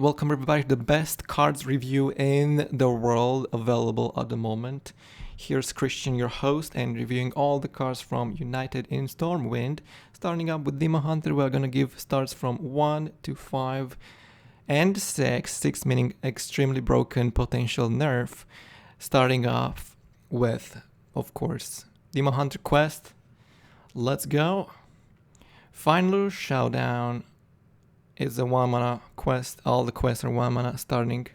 Alright, welcome everybody to the best cards review in the world available at the moment. Here's Christian, your host, and reviewing all the cards from United in Stormwind. Starting up with Demon Hunter, we're gonna give starts from 1 to 5 and 6, 6 meaning extremely broken potential nerf. Starting off with, of course, Demon Hunter Quest. Let's go. Finally, Showdown is a 1 mana quest. All the quests are 1 mana starting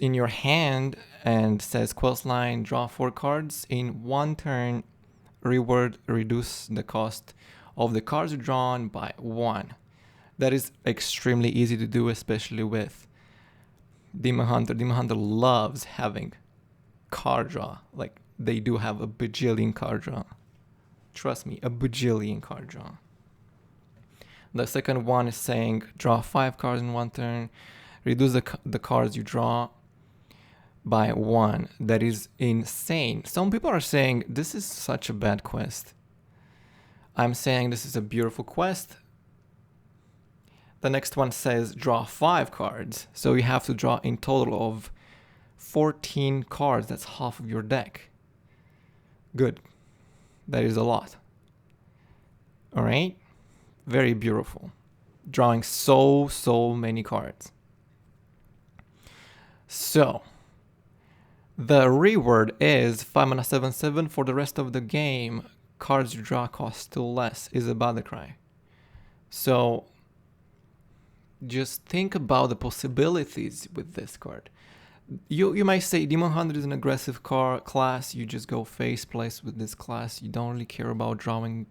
in your hand, and says Questline, draw 4 cards in 1 turn, reward reduce the cost of the cards drawn by 1. That is extremely easy to do, especially with Demon Hunter. Demon Hunter loves having card draw. Like, they do have a bajillion card draw. Trust me, a bajillion card draw. The second one is saying draw 5 cards in 1 turn, reduce the cards you draw by 1. That is insane. Some people are saying this is such a bad quest. I'm saying this is a beautiful quest. The next one says draw 5 cards. So you have to draw in total of 14 cards. That's half of your deck. Good. That is a lot. Alright? Very beautiful. Drawing so many cards. So, the reward is 5 mana 7/7 for the rest of the game. Cards you draw cost 2 less is a Battlecry. So, just think about the possibilities with this card. You might say Demon Hunter is an aggressive class. You just go face place with this class. You don't really care about drawing,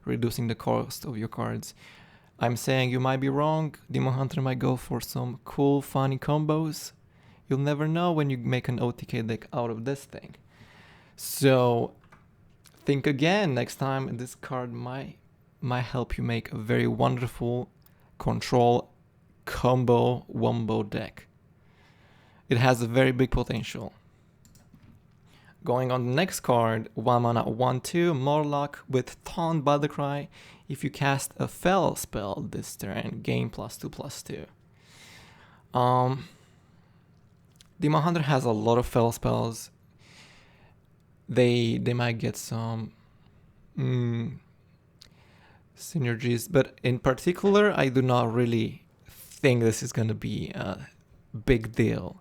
reducing the cost of your cards. I'm saying you might be wrong. Demon Hunter might go for some cool, funny combos. You'll never know when you make an OTK deck out of this thing. So think again next time. This card might help you make a very wonderful control combo wombo deck. It has a very big potential. Going on the next card, 1 mana 1/2 Murloc with Taunt Battlecry. If you cast a Fel spell this turn, gain +2/+2. Demon Hunter has a lot of Fel spells. They might get some synergies, but in particular, I do not really think this is gonna be a big deal.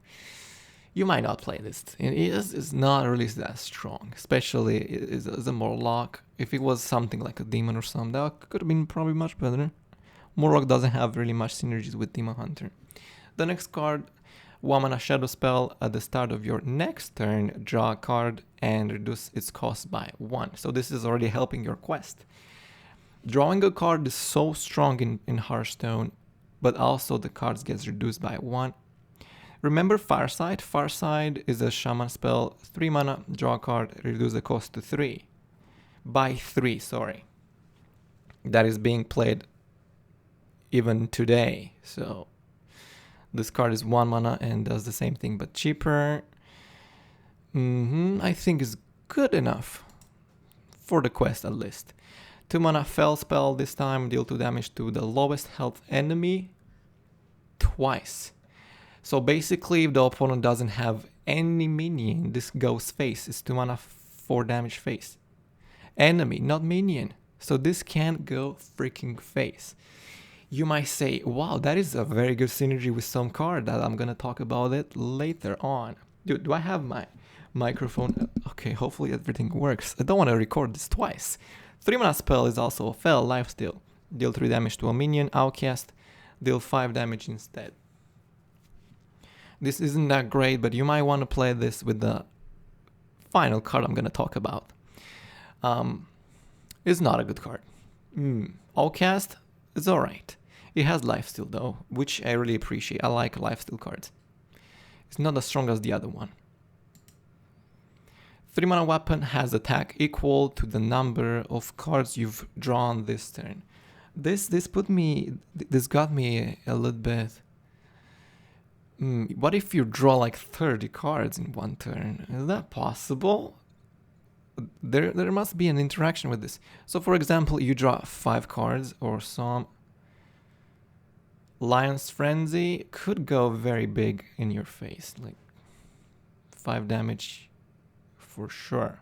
You might not play this. It's not really that strong, especially as a Murloc. If it was something like a demon or something, that could have been probably much better. Murloc doesn't have really much synergies with Demon Hunter. The next card, 1 mana shadow spell. At the start of your next turn, draw a card and reduce its cost by 1. So this is already helping your quest. Drawing a card is so strong in Hearthstone, but also the cards gets reduced by 1. Remember Farsight? Farsight is a shaman spell, 3 mana, draw a card, reduce the cost to 3. By 3, sorry. That is being played even today. So this card is 1 mana and does the same thing but cheaper. I think is good enough for the quest at least. 2 mana Fel spell this time, deal 2 damage to the lowest health enemy twice. So basically, if the opponent doesn't have any minion, this goes face. It's 2 mana 4 damage face. Enemy, not minion. So this can't go freaking face. You might say, wow, that is a very good synergy with some card that I'm gonna talk about it later on. Do I have my microphone? Okay, hopefully everything works. I don't want to record this twice. 3 mana spell is also a Fel Lifesteal. Deal 3 damage to a minion, Outcast. Deal 5 damage instead. This isn't that great, but you might want to play this with the final card I'm going to talk about. It's not a good card. Outcast is alright. It has Lifesteal though, which I really appreciate. I like Lifesteal cards. It's not as strong as the other one. 3 mana weapon has attack equal to the number of cards you've drawn this turn. This got me a little bit. What if you draw like 30 cards in 1 turn? Is that possible? There must be an interaction with this. So for example, you draw 5 cards or some Lion's Frenzy could go very big in your face, like 5 damage for sure.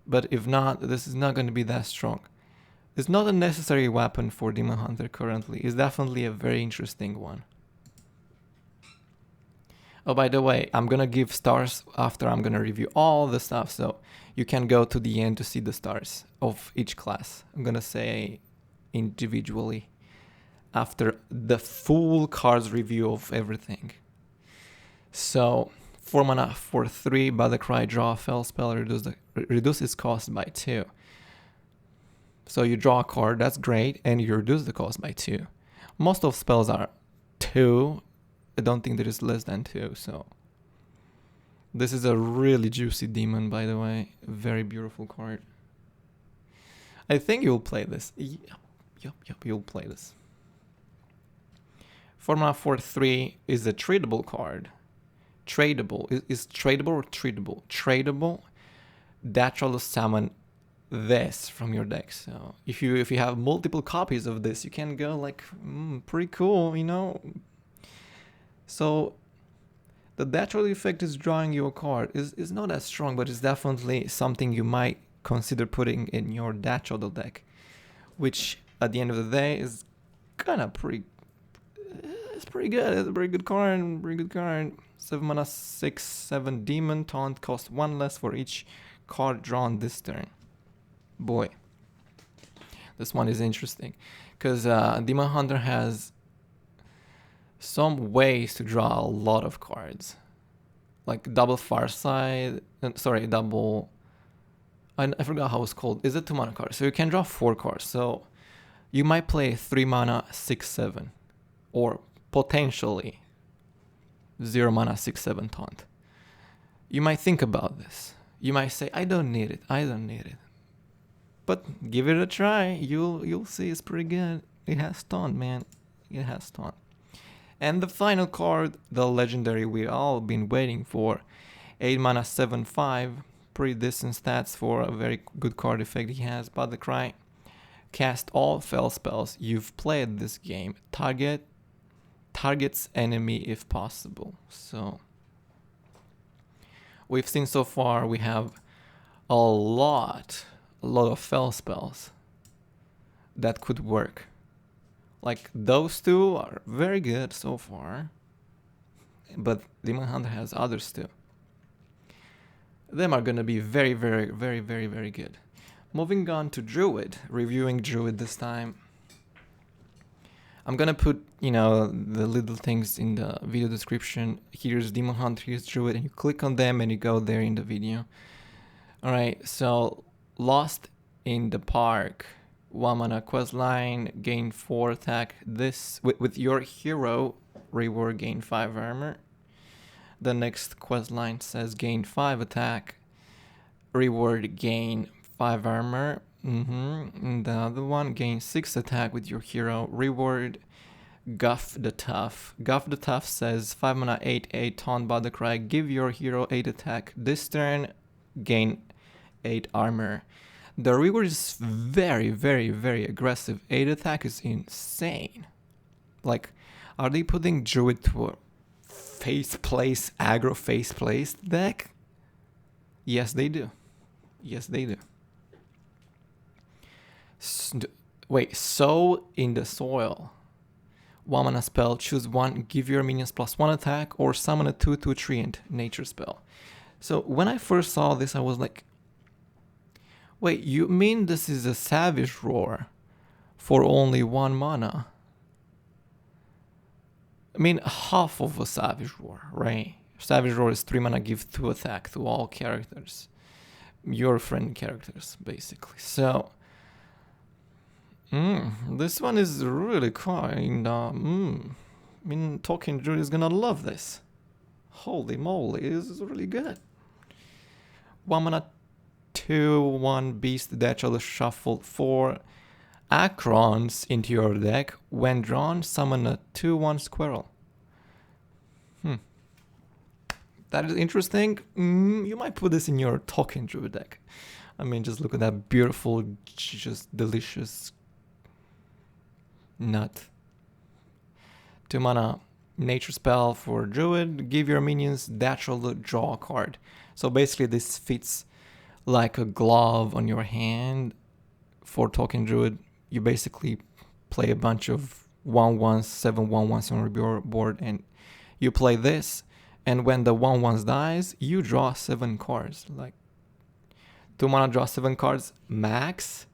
But if not, this is not going to be that strong. It's not a necessary weapon for Demon Hunter currently. It's definitely a very interesting one. Oh, by the way, I'm gonna give stars after I'm gonna review all the stuff, so you can go to the end to see the stars of each class. I'm gonna say individually after the full cards review of everything. So 4 mana for 3, Battlecry, draw a Fel spell, reduce its cost by 2. So you draw a card, that's great, and you reduce the cost by 2. Most of spells are 2. I don't think there is less than 2, so... This is a really juicy demon, by the way. Very beautiful card. I think you'll play this. Yep, you'll play this. 4 mana for 3 is a tradable card. Tradeable. Is tradable or treatable? Tradable. Deathrattle summon this from your deck. So if you have multiple copies of this, you can go like, pretty cool, you know? So the Deathrattle effect is drawing you a card. Is not as strong, but it's definitely something you might consider putting in your Deathrattle deck, which at the end of the day is kind of pretty. It's pretty good. It's a very good card. Very good card. 7 mana, 6/7 demon. Taunt costs 1 less for each card drawn this turn. Boy, this one is interesting because Demon Hunter has some ways to draw a lot of cards, like double Farsight. Sorry, double. I forgot how it's called. Is it 2 mana card? So you can draw 4 cards. So you might play 3 mana 6/7, or potentially 0 mana 6/7 taunt. You might think about this. You might say, I don't need it. I don't need it. But give it a try. You'll see it's pretty good. It has taunt, man. It has taunt. And the final card, the legendary we all been waiting for. 8 mana 7/5. Pretty decent stats for a very good card effect he has. Battlecry. Cast all Fel spells you've played this game. Targets enemy if possible. So we've seen so far we have a lot of Fel spells that could work. Like those 2 are very good so far, but Demon Hunter has others too. Them are gonna be very, very, very, very, very good. Moving on to Druid, reviewing Druid this time. I'm gonna put, the little things in the video description. Here's Demon Hunter, here's Druid, and you click on them and you go there in the video. Alright, so Lost in the Park. 1 mana questline, gain 4 attack. This with your hero, reward gain 5 armor. The next questline says gain 5 attack, reward gain 5 armor. And the other one, gain 6 attack with your hero, reward Guff the Tough. Guff the Tough says 5 mana 8/8 taunt Battlecry, give your hero 8 attack this turn, gain 8 armor. The reward is very, very, very aggressive. 8 attack is insane. Like, are they putting Druid to a aggro face place deck? Yes, they do. Yes, they do. Wait, Sow in the Soil. 1 mana spell, choose 1, give your minions +1 attack, or summon a 2/2 treant nature spell. So when I first saw this, I was like, wait, you mean this is a Savage Roar for only 1 mana? I mean, half of a Savage Roar, right? Savage Roar is 3 mana, give 2 attack to all characters. Your friend characters, basically. So, this one is really kind. I mean, Talking Druid is gonna love this. Holy moly, this is really good. 1 mana 2/1 beast Deathrattle, shuffle 4 Acrons into your deck. When drawn, summon a 2/1 Squirrel. That is interesting. You might put this in your Talking Druid deck. I mean, just look at that beautiful, just delicious nut. 2 mana nature spell for Druid. Give your minions Deathrattle, draw a card. So basically this fits like a glove on your hand. For token Druid, you basically play a bunch of 1/1s, 7/1/1s on your board, and you play this, and when the 1/1s dies, you draw 7 cards. Like 2 mana, draw 7 cards max.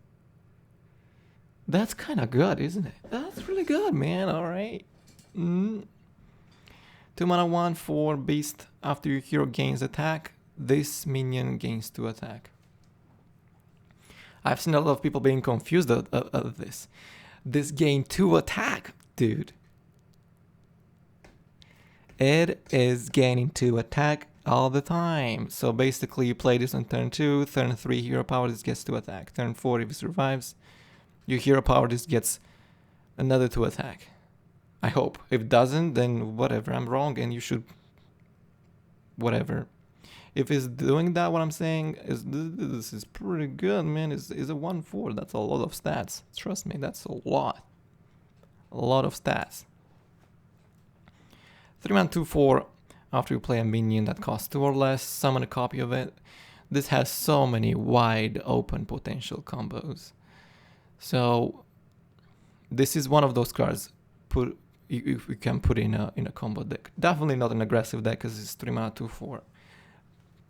That's kind of good, isn't it? That's really good, man. All right. 2 mana 1/4 beast. After your hero gains attack, this minion gains 2 attack. I've seen a lot of people being confused of this. This gain 2 attack, dude. It is gaining 2 attack all the time. So basically you play this on turn 2, turn 3 hero power, this gets 2 attack. Turn 4 if it survives, your hero power, this gets another 2 attack. I hope. If it doesn't, then whatever, I'm wrong and you should... whatever. If it's doing that, what I'm saying is this is pretty good, man. It's a 1/4. That's a lot of stats. Trust me, that's a lot. A lot of stats. 3 mana 2/4. After you play a minion that costs 2 or less, summon a copy of it. This has so many wide open potential combos. So this is one of those cards you can put in a combo deck. Definitely not an aggressive deck because it's 3 mana 2/4.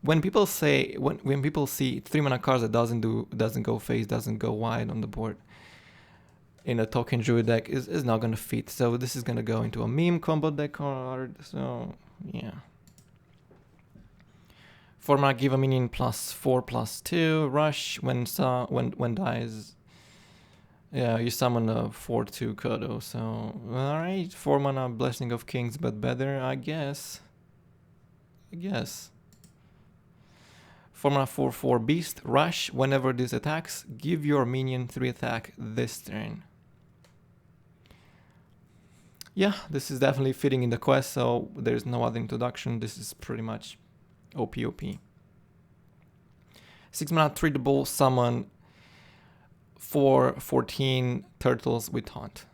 When people say when people see 3 mana cards that doesn't go phase, doesn't go wide on the board in a token Druid deck is not gonna fit. So this is gonna go into a meme combo deck card. So yeah. 4 mana, give a minion +4/+2 rush when dies. Yeah, you summon a 4/2 Kodo. So alright, 4 mana Blessing of Kings, but better, I guess. 4 mana 4/4 beast, rush. Whenever this attacks, give your minion 3 attack this turn. Yeah, this is definitely fitting in the quest, so there's no other introduction. This is pretty much OP. 6 mana Tradeable, summon 14 turtles with Taunt.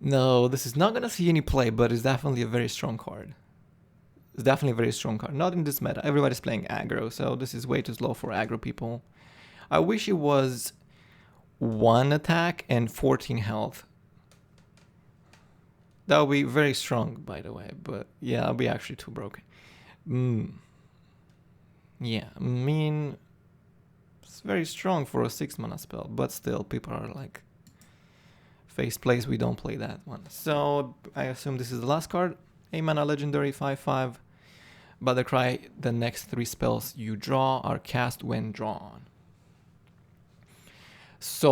No, this is not gonna see any play, but it's definitely a very strong card. It's definitely a very strong card. Not in this meta. Everybody's playing aggro, so this is way too slow for aggro people. I wish it was 1 attack and 14 health. That would be very strong, by the way. But yeah, I'll be actually too broken. Yeah, I mean, it's very strong for a 6 mana spell, but still, people are like, face plays, we don't play that one. So I assume this is the last card. 8 mana legendary 5/5. Battlecry, the next 3 spells you draw are cast when drawn. So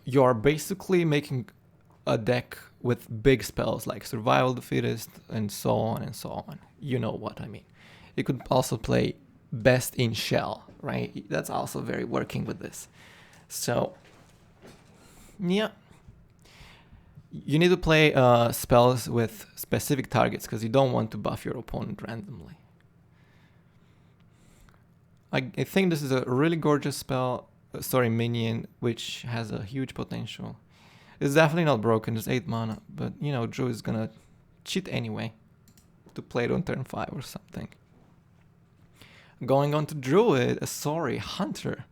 you're basically making a deck with big spells like Survival the Fittest and so on and so on. You know what I mean. You could also play Best in Shell, right? That's also very working with this. So yeah. You need to play spells with specific targets because you don't want to buff your opponent randomly. I think this is a really gorgeous spell, minion, which has a huge potential. It's definitely not broken, it's 8 mana, but you know, Drew is gonna cheat anyway to play it on turn 5 or something. Going on to Druid, Hunter.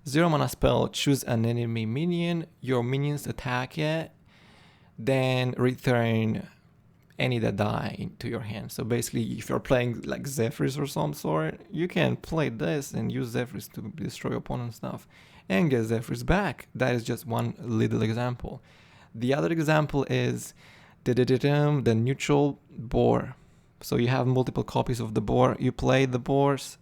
0 mana spell, choose an enemy minion, your minions attack it, then return any that die into your hand. So basically, if you're playing like Zephrys or some sort, you can play this and use Zephrys to destroy opponent's stuff and get Zephrys back. That is just one little example. The other example is the neutral boar. So you have multiple copies of the boar. You play the boars.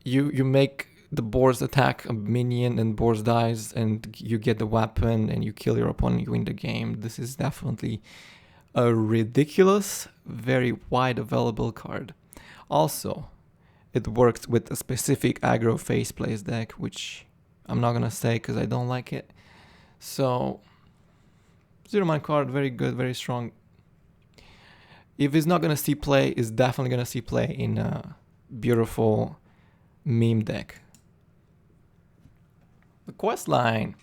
You make the boars attack a minion and boars dies and you get the weapon and you kill your opponent, you win the game. This is definitely a ridiculous, very wide available card. Also, it works with a specific aggro face plays deck, which I'm not gonna say because I don't like it. So 0 mana card, very good, very strong. If it's not gonna see play, it's definitely gonna see play in a beautiful meme deck. The Questline.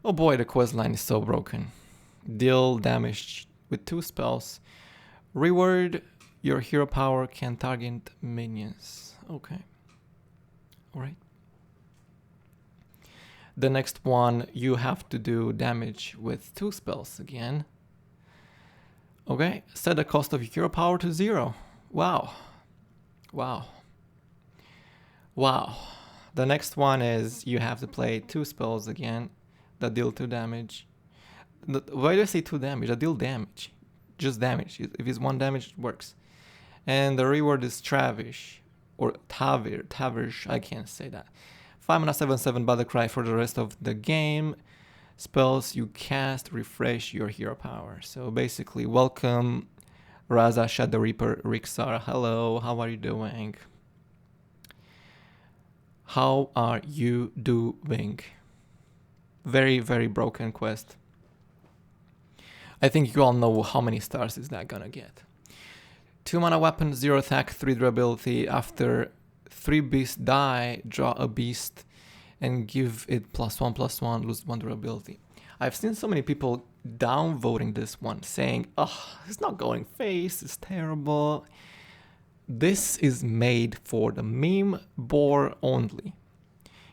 Oh boy, the questline is so broken. Deal damage with 2 spells. Reward, your hero power can target minions. Okay. Alright. The next one, you have to do damage with 2 spells again. Okay, set the cost of your hero power to 0. Wow. Wow. Wow. The next one is you have to play 2 spells again that deal 2 damage. Why do I say 2 damage? That deal damage. Just damage. If it's 1 damage, it works. And the reward is Travish. Or Tavish, I can't say that. 5 mana 7/7 Battlecry for the rest of the game. Spells you cast refresh your hero power. So basically, welcome Raza, Shadow Reaper, Rixar. Hello, how are you doing? How are you doing? Very, very broken quest. I think you all know how many stars is that gonna get. 2 mana weapon, 0 attack, 3 durability. After 3 beasts die, draw a beast and give it +1/+1, lose 1 durability. I've seen so many people downvoting this one, saying, oh, it's not going face, it's terrible. This is made for the meme boar only.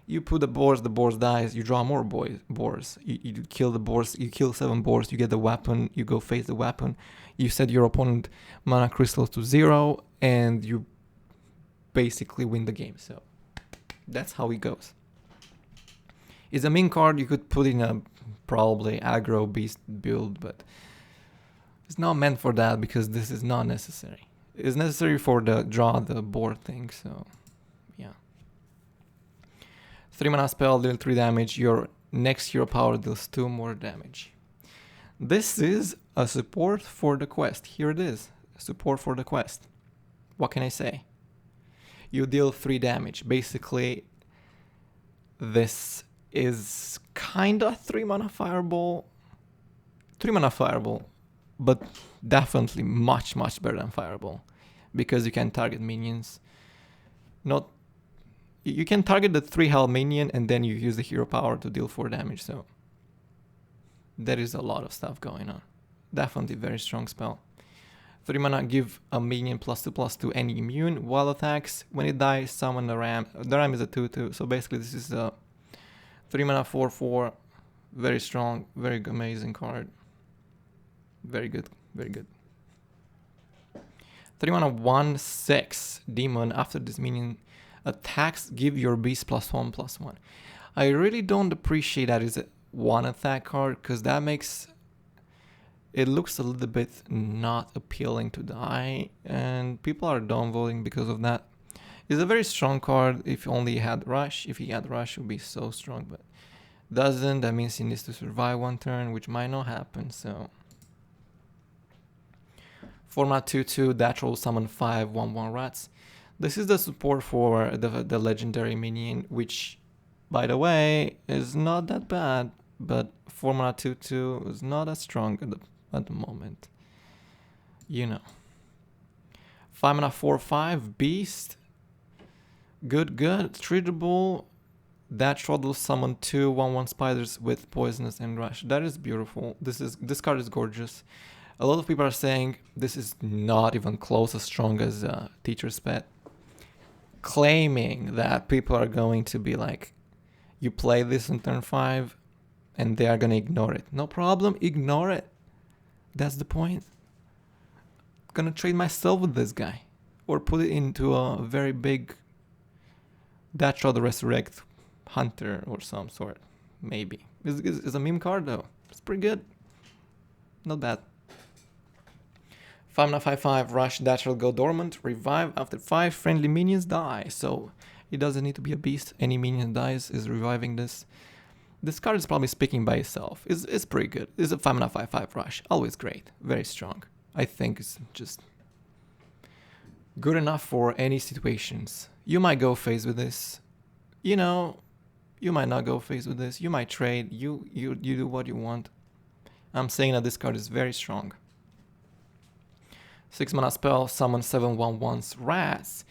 You put the boars dies, you draw more boars. You kill the boars, you kill 7 boars, you get the weapon, you go face the weapon. You set your opponent mana crystals to 0, and you basically win the game. So that's how it goes. It's a meme card you could put in a probably aggro beast build, but it's not meant for that because this is not necessary. It's necessary for the draw the board thing, so yeah. 3 mana spell, deal 3 damage. Your next hero power deals 2 more damage. This is a support for the quest. Here it is. Support for the quest. What can I say? You deal 3 damage. Basically, this is kinda 3 mana fireball. 3 mana fireball, but definitely much better than fireball. Because you can target minions. You can target the 3 health minion and then you use the hero power to deal 4 damage, so there is a lot of stuff going on. Definitely very strong spell. 3 mana, give a minion +2/+2 any immune while attacks. When it dies, summon the ram. The ram is a 2/2, so basically this is a 3 mana 4/4. Very strong, very amazing card. Very good, very good. 3 mana 1/6 demon. After this minion attacks, give your beast +1/+1. I really don't appreciate that it's a 1 attack card, because that makes it looks a little bit not appealing to the eye, and people are downvoting because of that. It's a very strong card. If only he had rush, it would be so strong, but doesn't. That means he needs to survive 1 turn, which might not happen. So 4 mana 2/2 Deathrattle, summon 5 1/1 rats. This is the support for the legendary minion, which, by the way, is not that bad, but 4 mana 2/2 is not as strong at the moment. You know. 5 mana 4/5 beast. Good. Tradeable. Deathrattle, summon 2 1/1 spiders with poisonous and rush. That is beautiful. This card is gorgeous. A lot of people are saying this is not even close as strong as Teacher's Pet, claiming that people are going to be like, you play this on turn 5 and they are going to ignore it. No problem, ignore it. That's the point. I'm going to trade myself with this guy, or put it into a very big Deathrattle Resurrect Hunter or some sort. Maybe. It's a meme card though. It's pretty good. Not bad. 5 mana 5/5 rush. Deathrattle go dormant. Revive after 5 friendly minions die. So it doesn't need to be a beast. Any minion dies is reviving this. This card is probably speaking by itself. It's pretty good. It's a 5 mana 5/5 rush. Always great. Very strong. I think it's just good enough for any situations. You might go phase with this. You know, you might not go phase with this. You might trade. You do what you want. I'm saying that this card is very strong. 6 mana spell, summon 7 1/1s rats.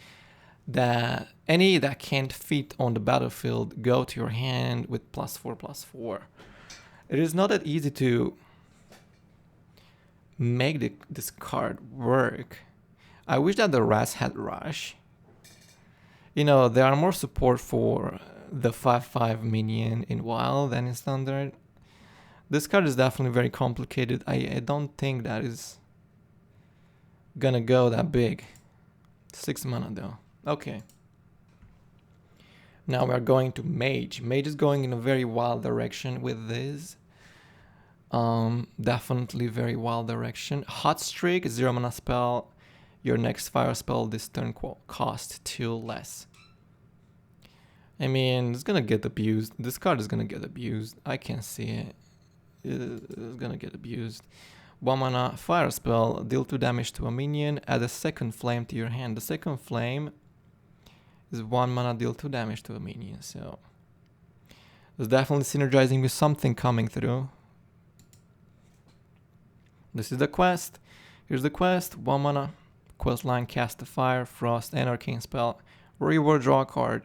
That any that can't fit on the battlefield go to your hand with +4/+4. It is not that easy to make this card work. I wish that the Rats had Rush. You know, there are more support for the 5/5 minion in Wild than in Standard. This card is definitely very complicated. I don't think that is gonna go that big. 6 mana though. Okay. Now we are going to Mage. Mage is going in a very wild direction with this. Definitely very wild direction. Hot Streak, 0 mana spell. Your next fire spell this turn cost 2 less. I mean, it's gonna get abused. This card is gonna get abused. I can see it. It's gonna get abused. 1 mana fire spell, deal 2 damage to a minion, add a second flame to your hand. The second flame is 1 mana, deal 2 damage to a minion, so it's definitely synergizing with something coming through. This is the quest. Here's the quest. 1 mana, Questline, cast a fire, frost, and arcane spell. Reward, draw a card.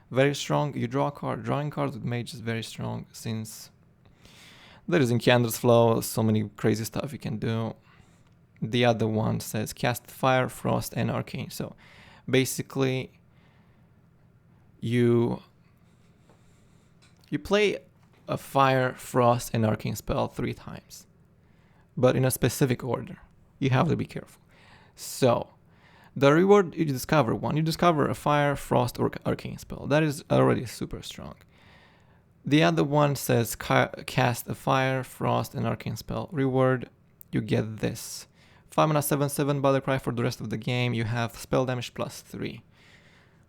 Very strong. You draw a card. Drawing cards with Mage is very strong since there is Incander's Flow, so many crazy stuff you can do. The other one says cast fire, frost, and arcane. So basically you play a fire, frost, and arcane spell 3 times, but in a specific order. You have to be careful. So the reward, you discover one. You discover a fire, frost, or arcane spell. That is already super strong. The other one says cast a fire, frost, and arcane spell. Reward, you get this. 5 mana 7/7 Battlecry for the rest of the game. You have spell damage plus 3.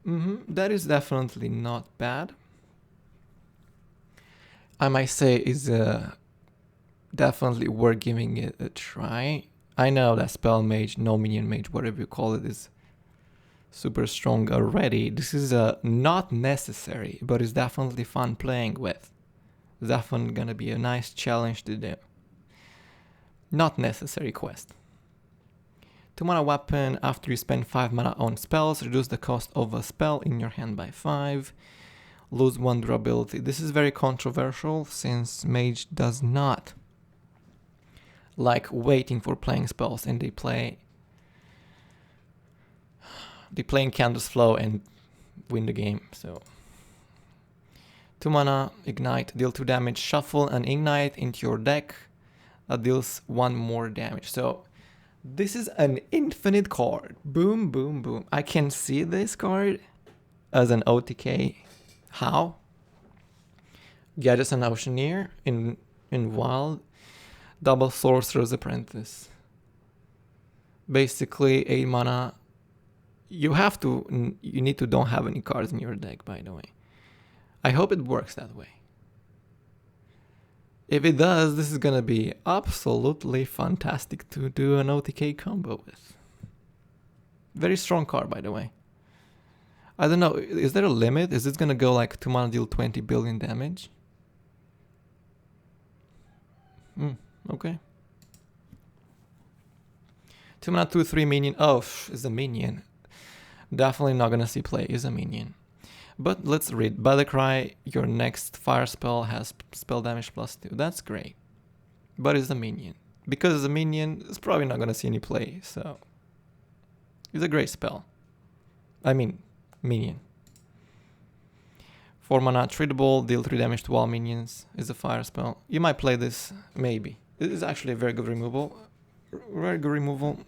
That is definitely not bad. I might say is definitely worth giving it a try. I know that spell mage, no minion mage, whatever you call it, is super strong already. This is not necessary, but it's definitely fun playing with. It's definitely gonna be a nice challenge to do. Not necessary quest. 2 mana weapon, after you spend 5 mana on spells, reduce the cost of a spell in your hand by 5. Lose 1 durability. This is very controversial since Mage does not like waiting for playing spells, and they play Incander's Flow and win the game. So 2 mana, ignite, deal 2 damage, shuffle an ignite into your deck that deals 1 more damage. So this is an infinite card. Boom, boom, boom. I can see this card as an OTK. How? Get us an Oceaneer in Wild. Double Sorcerer's Apprentice. Basically 8 mana. You need to don't have any cards in your deck, by the way. I hope it works that way. If it does, this is gonna be absolutely fantastic to do an OTK combo with. Very strong card, by the way. I don't know, is there a limit? Is it gonna go like 2 mana, deal 20 billion damage? Okay. 2 mana, 2/3 minion. Oh, it's a minion. Definitely not gonna see play. Is a minion. But let's read. Battlecry, your next fire spell has spell damage plus 2. That's great. But it's a minion. Because it's a minion, it's probably not gonna see any play, so it's a great spell. I mean, minion. 4 mana, Tradeable, deal 3 damage to all minions. Is a fire spell. You might play this, maybe. It is actually a very good removal. Very good removal.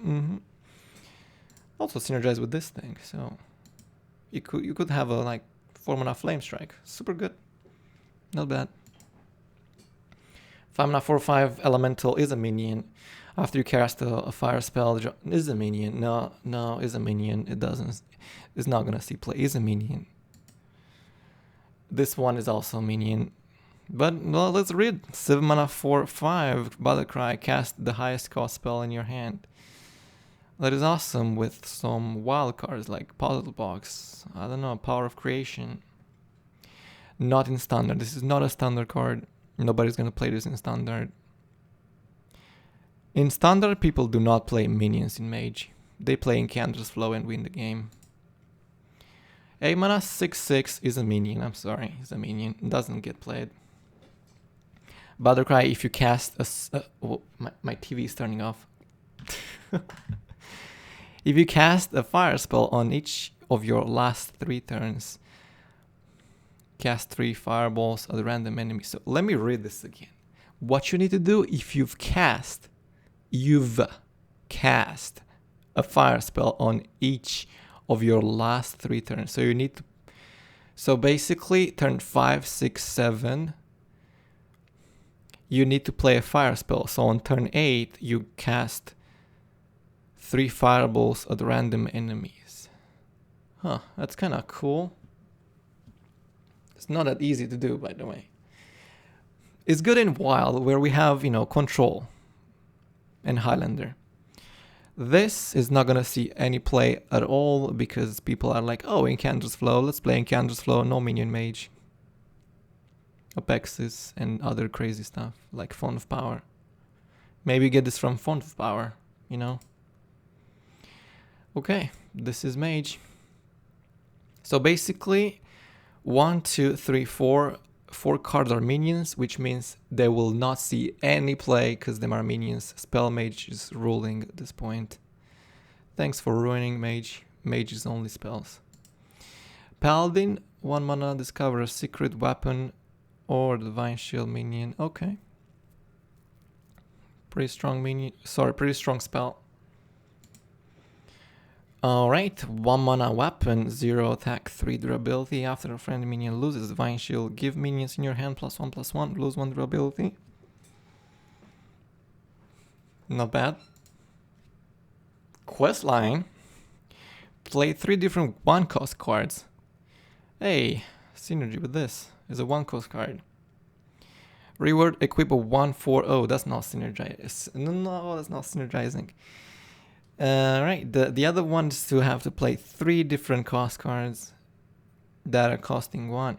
Also synergize with this thing, so you could have a like 4 mana Flame Strike. Super good. Not bad. 5 mana 4/5 Elemental is a minion. After you cast a fire spell, is a minion. No, is a minion. It doesn't. It's not gonna see play. Is a minion. This one is also a minion. But well, let's read. 7 mana 4/5 Battlecry, cast the highest cost spell in your hand. That is awesome with some wild cards like Puzzle Box. I don't know, Power of Creation. Not in Standard. This is not a Standard card. Nobody's gonna play this in Standard. In Standard, people do not play minions in Mage. They play Incander's Flow and win the game. 8 mana 6/6 is a minion. I'm sorry, it's a minion. It doesn't get played. Battlecry, if you cast oh, my TV is turning off. If you cast a fire spell on each of your last 3 turns, cast 3 fireballs at a random enemy. So let me read this again. What you need to do if you've cast a fire spell on each of your last 3 turns. So you need to, so basically turn 5, 6, 7, you need to play a fire spell. So on turn 8, you cast 3 fireballs at random enemies. Huh, that's kind of cool. It's not that easy to do, by the way. It's good in Wild, where we have, you know, Control and Highlander. This is not gonna see any play at all because people are like, oh, Incander's Flow, let's play Incander's Flow, no Minion Mage. Apexes and other crazy stuff, like Font of Power. Maybe get this from Font of Power, you know? Okay, this is Mage. So basically, 1, 2, 3, 4 cards are minions, which means they will not see any play because they are minions. Spell Mage is ruling at this point. Thanks for ruining Mage. Mage is only spells. Paladin, 1 mana, discover a secret weapon or Divine Shield minion. Okay. Pretty strong minion. Sorry, pretty strong spell. Alright, 1 mana weapon, 0 attack, 3 durability. After a friendly minion loses Divine Shield, give minions in your hand +1/+1, lose 1 durability. Not bad. Questline. Play 3 different 1-cost cards. Hey, synergy with this is a 1-cost card. Reward, equip a 1/4. Oh, that's not synergizing. No, that's not synergizing. Right, the other one is to have to play 3 different cost cards that are costing 1.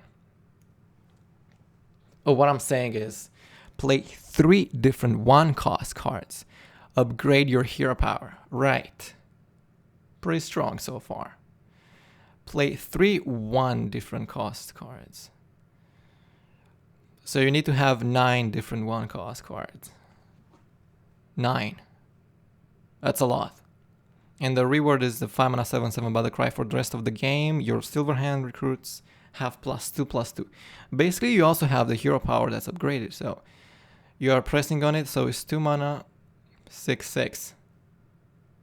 Oh, what I'm saying is play 3 different 1-cost cards. Upgrade your hero power. Right. Pretty strong so far. Play 3 1 different cost cards. So you need to have 9 different 1-cost cards. 9. That's a lot. And the reward is the 5 mana 7/7 Battlecry for the rest of the game. Your silver hand recruits have +2/+2. Basically, you also have the hero power that's upgraded. So you are pressing on it. So it's 2 mana 6/6.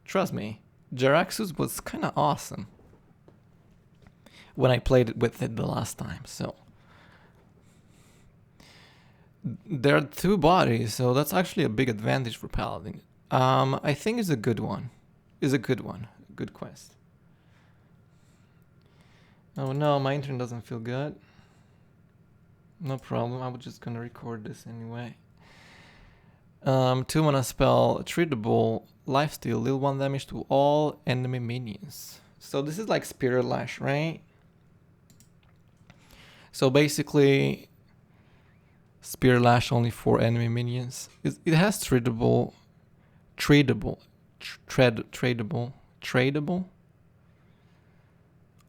Trust me, Jaraxxus was kind of awesome when I played it with it the last time. So there are 2 bodies, so that's actually a big advantage for Paladin. I think it's a good one. Good quest. Oh no, my internet doesn't feel good. No problem, I was just gonna record this anyway. 2 mana spell, Tradeable, Lifesteal, deal 1 damage to all enemy minions. So this is like Spirit Lash, right? So basically, Spirit Lash only for enemy minions. It has Tradeable. Tradeable?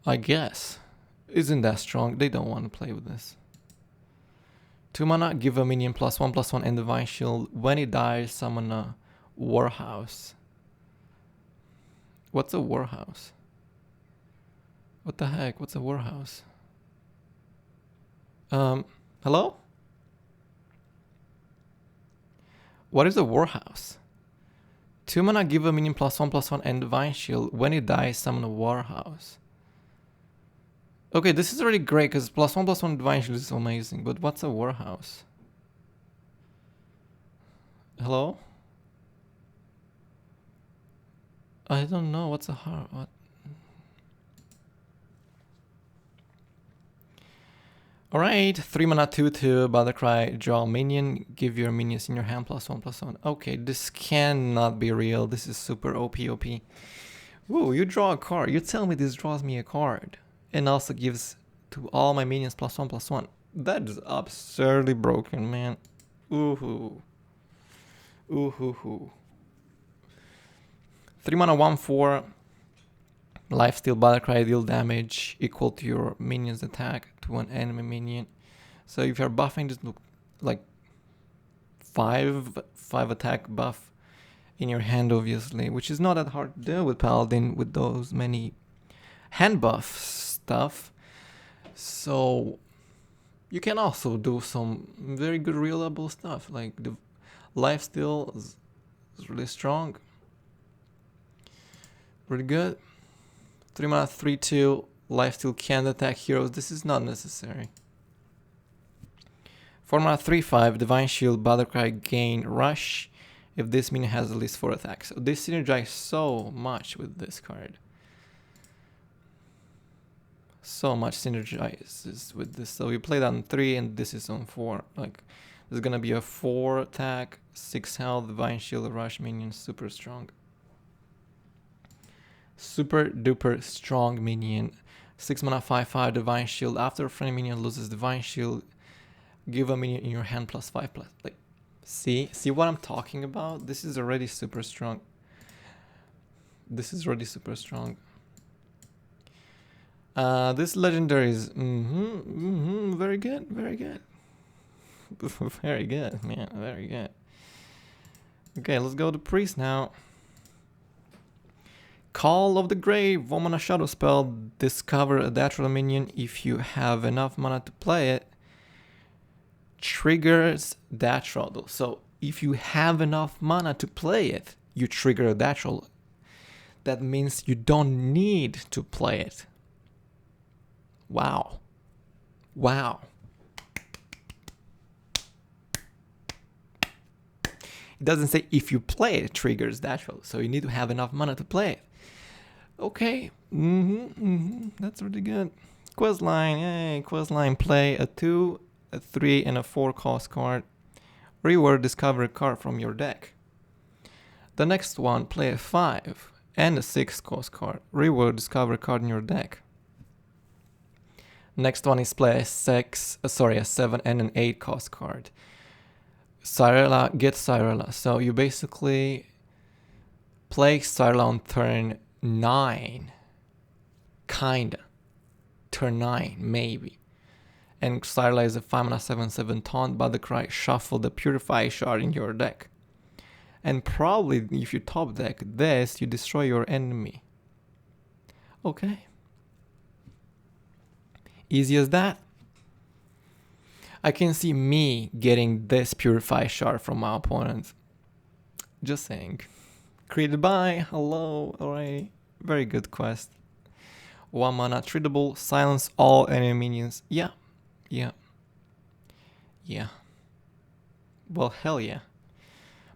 I guess. Isn't that strong? They don't want to play with this. 2 mana, give a minion +1/+1 and Divine Shield. When it dies, summon a Warhouse. What's a Warhouse? What the heck? What's a Warhouse? Hello? What is a Warhouse? 2 mana, give a minion +1/+1 and Divine Shield. When it dies, summon a Warhouse. Okay, this is already great because +1/+1 Divine Shield is amazing, but what's a Warhouse? Hello? I don't know what's a what? Alright, 3 mana 2/2, Battlecry, draw minion, give your minions in your hand +1/+1. Okay, this cannot be real. This is super OP. Ooh, you draw a card. You tell me this draws me a card. And also gives to all my minions +1/+1. That is absurdly broken, man. Ooh-hoo. Ooh-hoo-hoo. 3 mana 1/4. Lifesteal, Battlecry, deal damage equal to your minion's attack to an enemy minion. So if you're buffing this, look like 5 attack buff in your hand, obviously, which is not that hard to do with Paladin with those many hand buff stuff. So you can also do some very good reliable stuff, like the Lifesteal is really strong. Pretty good. 3 mana, 3/2. Lifesteal can't attack heroes. This is not necessary. 4 mana, 3/5. Divine Shield, Battlecry, gain Rush if this minion has at least 4 attacks. So this synergizes so much with this card. So much synergizes with this. So you play that on 3 and this is on 4. Like, there's gonna be a 4 attack, 6 health, Divine Shield, Rush minion, super strong. Super duper strong minion. 6 mana, 5/5, Divine Shield. After a friendly minion loses Divine Shield, give a minion in your hand +5/+. Like, see what I'm talking about? This is already super strong. This is already super strong. This legendary is very good, very good. Very good, man, very good. Okay, let's go to Priest now. Call of the Grave, 1 mana shadow spell. Discover a Deathrattle minion. If you have enough mana to play it, triggers Deathrattle. So if you have enough mana to play it, you trigger a Deathrattle. That means you don't need to play it. Wow. Wow. It doesn't say if you play it, it triggers Deathrattle. So you need to have enough mana to play it. Okay. That's really good. Questline. Yay. Questline. Play a 2, a 3, and a 4 cost card. Reward, discover a card from your deck. The next one, play a 5 and a 6 cost card. Reward, discover a card in your deck. Next one is play a 7 and an 8 cost card. Cyrella, get Cyrella. So you basically play Cyrella on turn 9. Kinda. Turn 9, maybe. And Cyrella is a 5 mana 7/7 taunt, Battlecry, shuffle the Purify shard in your deck. And probably if you top deck this, you destroy your enemy. Okay. Easy as that. I can see me getting this Purify shard from my opponent. Just saying. Created by, hello, alright. Very good quest. 1 mana, Tradeable, silence all enemy minions. Yeah. Well, hell yeah.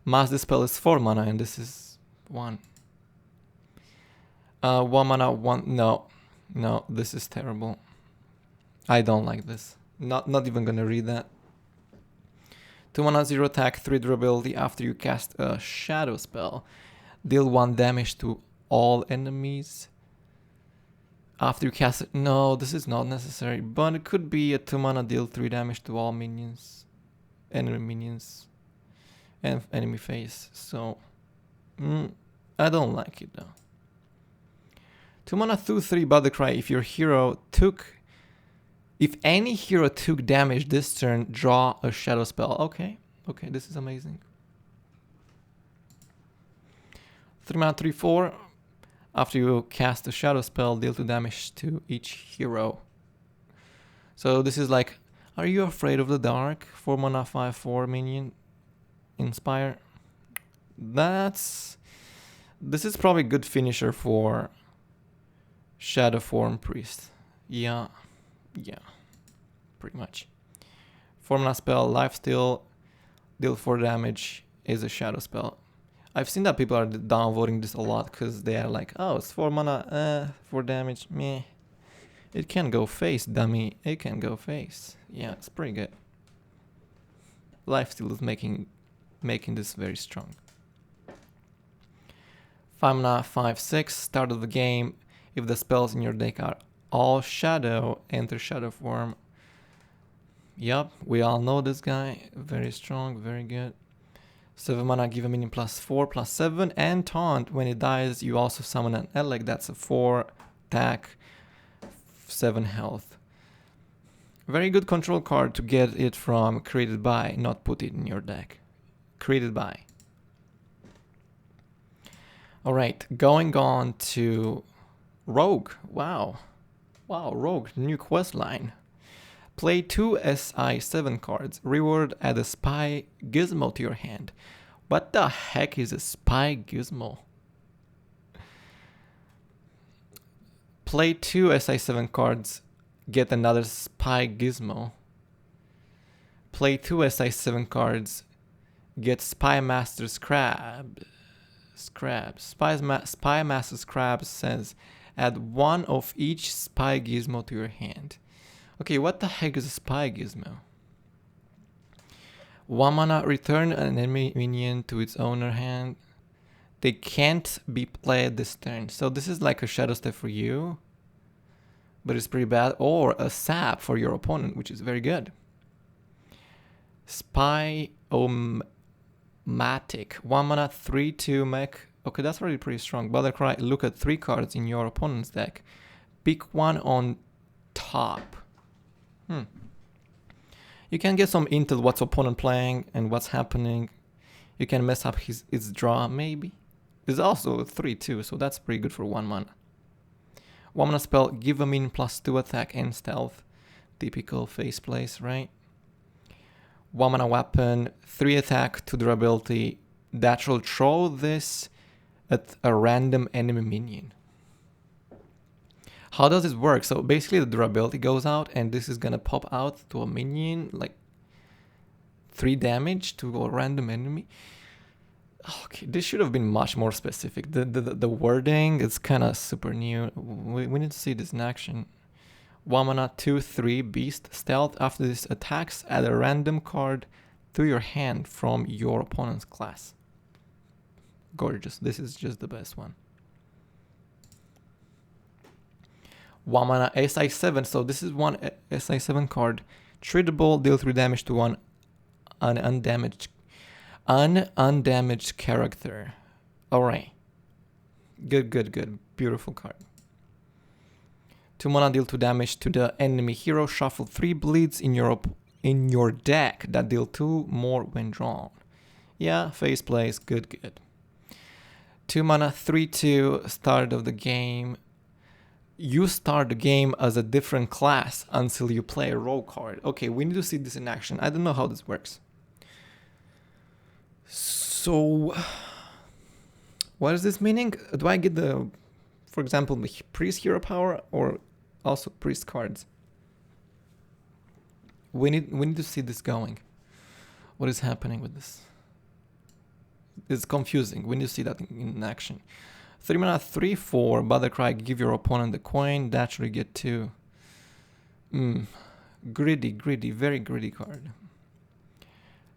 Mass Dispel is 4 mana and this is 1. 1 mana, 1, no, this is terrible. I don't like this. Not even gonna read that. 2 mana, 0 attack, 3 durability. After you cast a shadow spell, deal 1 damage to all enemies. After you cast it, no, this is not necessary, but it could be a 2 mana, deal 3 damage to all minions, enemy minions, and enemy face. So, I don't like it though. 2 mana, 2/3 Battlecry. If any hero took damage this turn, draw a shadow spell. Okay, this is amazing. 3 mana, 3/4. After you cast a shadow spell, deal 2 damage to each hero. So this is like, are you afraid of the dark? 4 mana, 5/4 minion. Inspire. This is probably a good finisher for Shadow Form Priest. Yeah, pretty much. 4 mana spell, Lifesteal, deal 4 damage, is a shadow spell. I've seen that people are downvoting this a lot because they are like, oh, it's 4 mana, 4 damage, meh. It can go face, dummy. It can go face. Yeah, it's pretty good. Lifesteal is making this very strong. 5 mana, 5/6, start of the game. If the spells in your deck are all shadow, enter shadow form. Yup, we all know this guy. Very strong, very good. 7 mana, give a minion +4/+7, and taunt. When it dies, you also summon an Elec. That's a 4 attack, 7 health. Very good control card to get it from created by, not put it in your deck. created by. Alright, going on to Rogue. Wow, Rogue, new questline. Play 2 SI7 cards. Reward add a spy gizmo to your hand. What the heck is a spy gizmo? Play 2 SI7 cards. Get another spy gizmo. Play 2 SI7 cards. Get Spy Master Scrab. Spy Master Scrab says add one of each spy gizmo to your hand. Okay, what the heck is a spy gizmo? 1 mana, return an enemy minion to its owner hand. They can't be played this turn. So this is like a Shadow Step for you, but it's pretty bad. Or a sap for your opponent, which is very good. Spy Matic, 1 mana, 3/2 mech. Okay, that's already pretty strong. Battlecry, look at 3 cards in your opponent's deck. Pick one on top. You can get some intel what's opponent playing and what's happening. You can mess up his draw, maybe. It's also a 3/2, so that's pretty good for 1 mana. 1 mana spell, give a minion +2 attack and stealth. Typical face plays, right? 1 mana weapon, 3 attack, 2 durability. Deathrattle, throw this at a random enemy minion. How does this work? So basically the durability goes out and this is gonna pop out to a minion, like 3 damage to a random enemy. Okay, this should have been much more specific. The wording is kind of super new. We need to see this in action. 1 mana, 2/3 beast stealth. After this attacks, add a random card to your hand from your opponent's class. Gorgeous. This is just the best one. 1 mana SI7. So this is one SI7 card. Tradeable, deal 3 damage to one undamaged character. Alright. Good. Beautiful card. 2 mana, deal 2 damage to the enemy hero. Shuffle 3 bleeds in your deck that deal 2 more when drawn. Yeah, face plays, good. 2 mana, 3/2, start of the game. You start the game as a different class until you play a rogue card. Okay, we need to see this in action. I don't know how this works. So, what is this meaning? Do I get the, for example, the priest hero power or also priest cards? We need to see this going. What is happening with this? It's confusing. We need to see that in action. 3 mana, 3/4, Battlecry, give your opponent the coin. Naturally get 2. Greedy, very greedy card.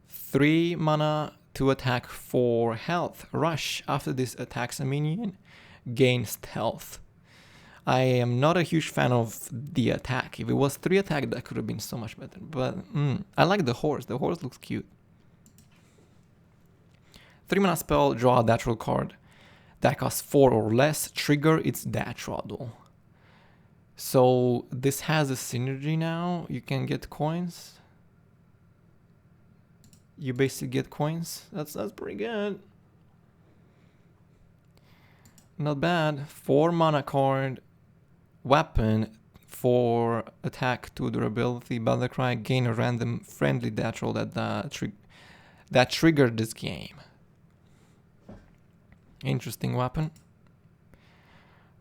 3 mana, 2 attack, 4 health. Rush, after this attacks a minion, gain stealth. I am not a huge fan of the attack. If it was 3 attack, that could have been so much better. But I like the horse. The horse looks cute. 3 mana spell, draw a Deathrattle card. That costs 4 or less. Trigger its Deathrattle. So this has a synergy now. You can get coins. You basically get coins. That's pretty good. Not bad. 4 mana card. Weapon. 4 attack, 2 durability. Battlecry, gain a random friendly Deathrattle that triggered this game. Interesting weapon.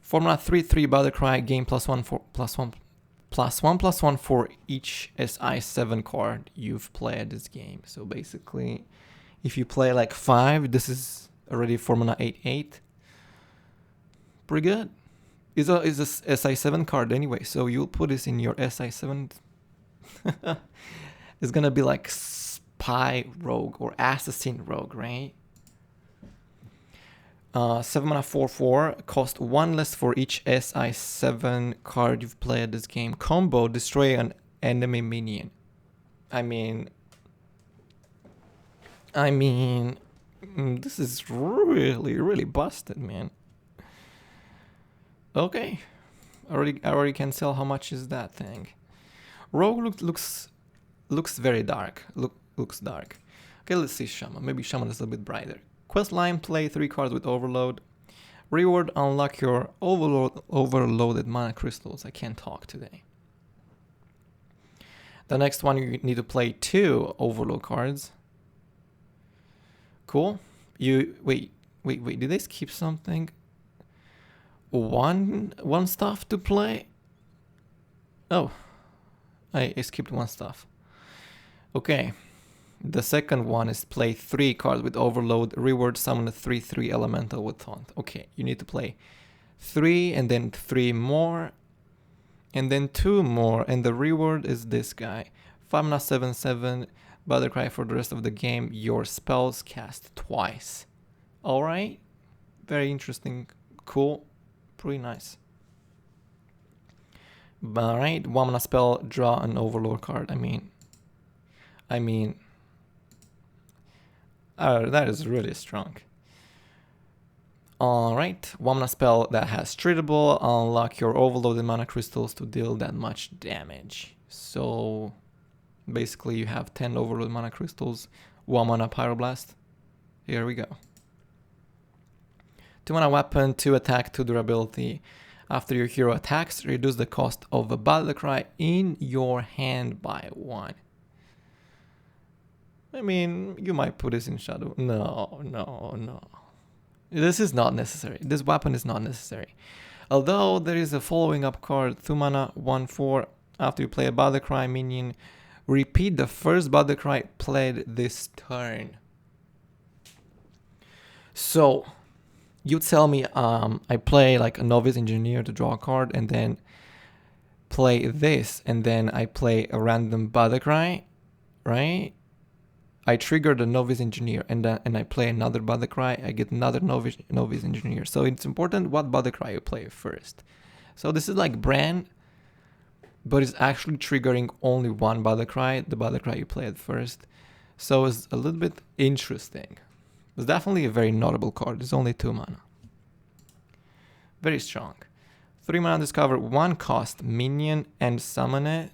4 mana, 3/3 Battlecry, gain +1/+1 for each SI7 card you've played this game. So basically, if you play like 5, this is already 4 mana 8/8. Pretty good. It's a SI7 card anyway, so you'll put this in your SI7. It's gonna be like Spy Rogue or Assassin Rogue, right? 7 mana, 4/4, cost 1 less for each SI7 card you've played this game. Combo, destroy an enemy minion. I mean, this is really busted, man. Okay, I already can tell how much is that thing. Rogue looks very dark. Looks dark. Okay, let's see Shaman. Maybe Shaman is a bit brighter. Questline, play 3 cards with Overload. Reward, unlock your overloaded mana crystals. I can't talk today. The next one, you need to play 2 Overload cards. Cool. Wait, did they skip something? One stuff to play? Oh, I skipped 1 stuff. Okay. The second one is play 3 cards with Overload. Reward, summon a 3/3 elemental with Taunt. Okay, you need to play 3 and then 3 more. And then 2 more. And the reward is this guy. 5-mana 7/7. Battlecry for the rest of the game. Your spells cast twice. Alright. Very interesting. Cool. Pretty nice. Alright. 1-mana spell. Draw an Overload card. I mean. That is really strong. Alright, 1-mana spell that has Tradeable. Unlock your overloaded mana crystals to deal that much damage. So basically you have 10 overloaded mana crystals, 1-mana Pyroblast. Here we go. 2-mana weapon, 2 attack, 2 durability. After your hero attacks, reduce the cost of a Battlecry in your hand by 1. I mean, you might put this in Shadow. No. This is not necessary. This weapon is not necessary. Although there is a following up card, 2-mana, 1/4. After you play a Battlecry minion, repeat the first Battlecry played this turn. So, you tell me I play like a Novice Engineer to draw a card and then play this and then I play a random Battlecry, right? I trigger the Novice Engineer and I play another Battlecry, I get another Novice Engineer. So it's important what Battlecry you play first. So this is like Bran, but it's actually triggering only one Battlecry, the Battlecry you played first. So it's a little bit interesting. It's definitely a very notable card. It's only 2 mana. Very strong. 3 mana, discover 1 cost minion and summon it.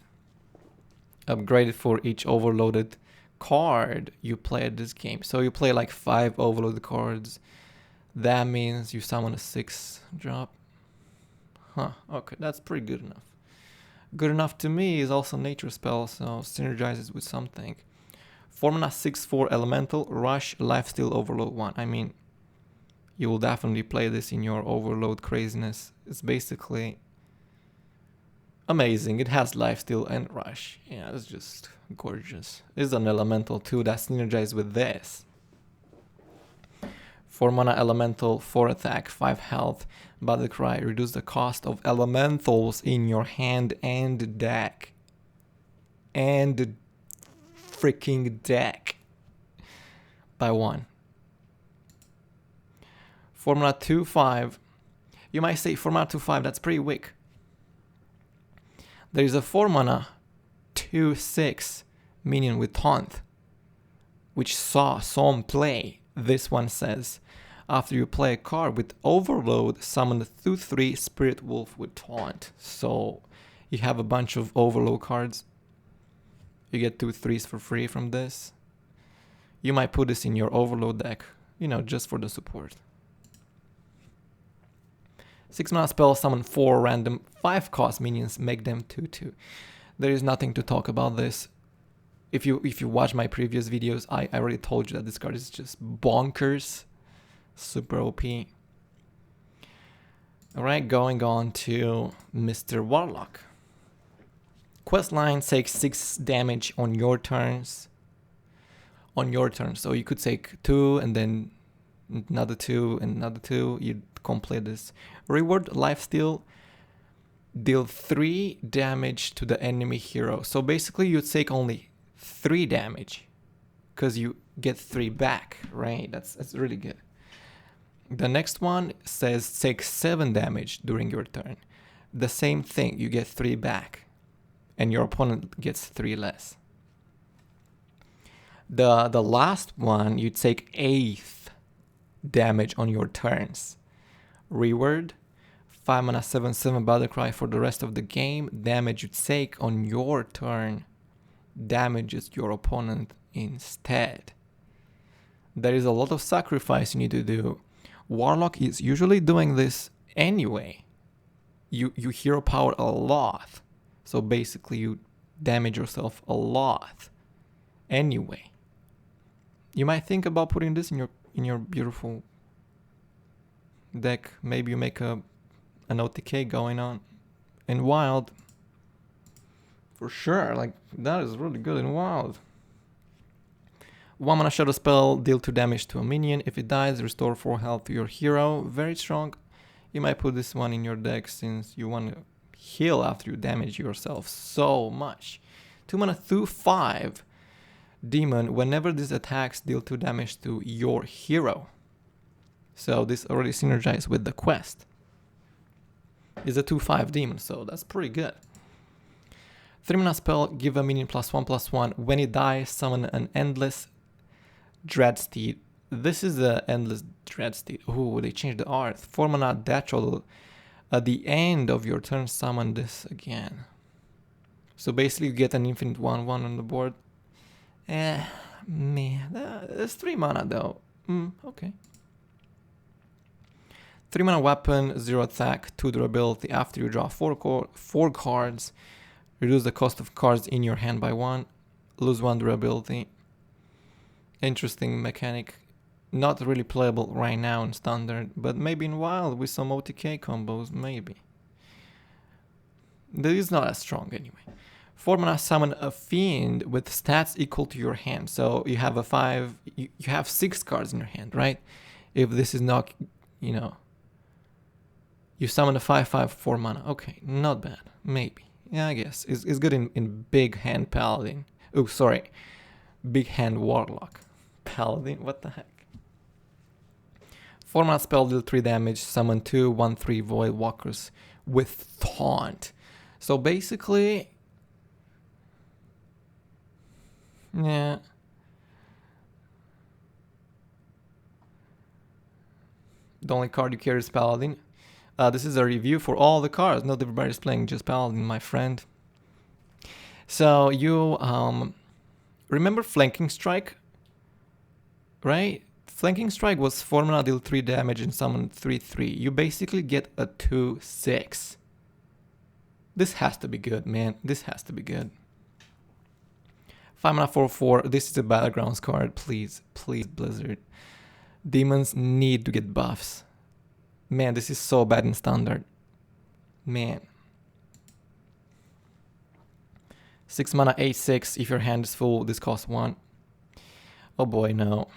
Upgrade it for each overloaded card you play at this game. So you play like 5 overloaded cards. That means you summon a 6-drop. Huh, okay, that's pretty good enough. Good enough to me is also nature spell, so synergizes with something. 4-mana 6/4 elemental, rush, lifesteal, overload 1. I mean, you will definitely play this in your overload craziness. It's basically amazing. It has lifesteal and rush. Yeah, it's just gorgeous. It's an elemental too that synergizes with this. 4-mana elemental, 4 attack, 5 health. Battlecry, reduce the cost of elementals in your hand and deck. And freaking deck by 1. 4-mana 2/5. You might say 4-mana 2/5, that's pretty weak. There is a 4-mana 2/6 minion with Taunt, which saw some play. This one says, after you play a card with Overload, summon a 2/3 Spirit Wolf with Taunt. So you have a bunch of Overload cards. You get 2/3s for free from this. You might put this in your Overload deck, you know, just for the support. 6-mana spell, summon 4 random 5-cost minions, make them 2/2. There is nothing to talk about this. If you watch my previous videos, I already told you that this card is just bonkers. Super OP. Alright, going on to Mr. Warlock. Questline takes 6 damage on your turns. So you could take 2 and then another 2 and another 2. You'd complete this. Reward, lifesteal, deal 3 damage to the enemy hero. So basically you take only 3 damage because you get 3 back, right? That's really good. The next one says take 7 damage during your turn. The same thing, you get 3 back and your opponent gets 3 less. The last one, you take 8 damage on your turns. Reward, 5-mana 7/7 Battlecry for the rest of the game. Damage you take on your turn damages your opponent instead. there is a lot of sacrifice you need to do. Warlock is usually doing this anyway. You hero power a lot. So basically you damage yourself a lot anyway. You might think about putting this in your beautiful deck. Maybe you make an OTK going on in Wild. For sure, like that is really good in Wild. 1 mana shadow spell, deal 2 damage to a minion. If it dies, restore 4 health to your hero. Very strong. You might put this one in your deck since you want to heal after you damage yourself so much. 2 mana 2/5 demon. Whenever this attacks, deal 2 damage to your hero. So this already synergizes with the quest. It's a 2/5 demon, so that's pretty good. 3 mana spell, give a minion +1/+1. When it dies, summon an endless Dreadsteed. This is the endless Dreadsteed. Ooh, they changed the art. 4 mana Deathrattle. At the end of your turn, summon this again. So basically you get an infinite 1/1 on the board. Man, it's 3 mana though. Okay. 3 mana weapon, 0 attack, 2 durability. After you draw 4 cards, reduce the cost of cards in your hand by 1. Lose 1 durability. Interesting mechanic. Not really playable right now in Standard, but maybe in Wild with some OTK combos, maybe. This is not as strong anyway. 4 mana summon a fiend with stats equal to your hand. So you have you have 6 cards in your hand, right? If this is not, you summon a 5/5 4 mana. Okay, not bad. Maybe. Yeah, I guess. It's good in big hand paladin. Oh, sorry. Big hand warlock. Paladin? What the heck? 4 mana spell, deal 3 damage. Summon 2 1/3 void walkers with taunt. So basically, yeah. The only card you carry is Paladin. This is a review for all the cards. Not everybody's playing just Paladin, my friend. So you remember Flanking Strike, right? Flanking Strike was 4 mana, deal 3 damage and summon 3/3. You basically get a 2/6. This has to be good, man. This has to be good. 5 mana 4/4. This is a Battlegrounds card. Please, please, Blizzard. Demons need to get buffs. Man, this is so bad in Standard. Man. 6 mana 8/6. If your hand is full, this costs 1. Oh boy, no.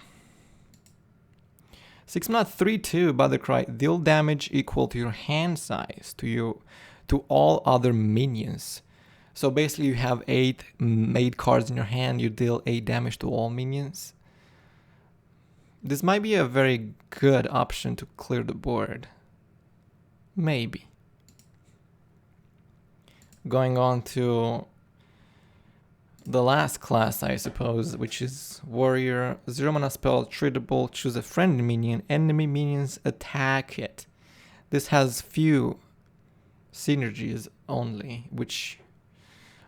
6 mana 3/2 Battlecry. Deal damage equal to your hand size to all other minions. So basically you have 8 cards in your hand, you deal 8 damage to all minions. This might be a very good option to clear the board. Maybe. Going on to the last class, I suppose, which is Warrior. 0 mana spell, Tradeable. Choose a friendly minion. Enemy minions attack it. This has few synergies only, which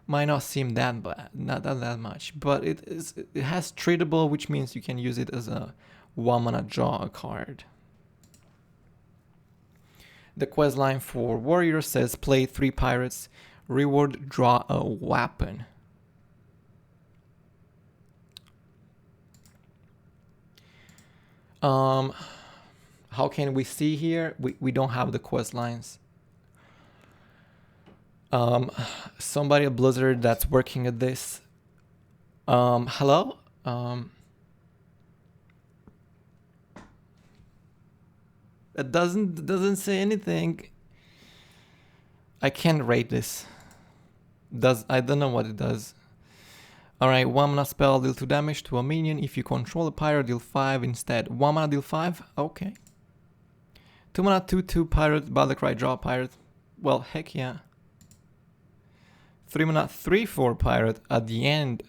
might not seem that bad, not that much, but it has Tradeable, which means you can use it as a 1 mana draw a card. The questline for Warrior says play 3 pirates, reward draw a weapon. How can we see here? We don't have the quest lines. Somebody at Blizzard that's working at this. Hello? It doesn't say anything. I can't rate this. I don't know what it does. Alright, 1 mana spell, deal 2 damage to a minion. If you control a pirate, deal 5 instead. 1 mana, deal 5? Okay. 2 mana, 2/2 pirate, Battlecry, draw a pirate. Well, heck yeah. 3 mana, 3/4 pirate. At the end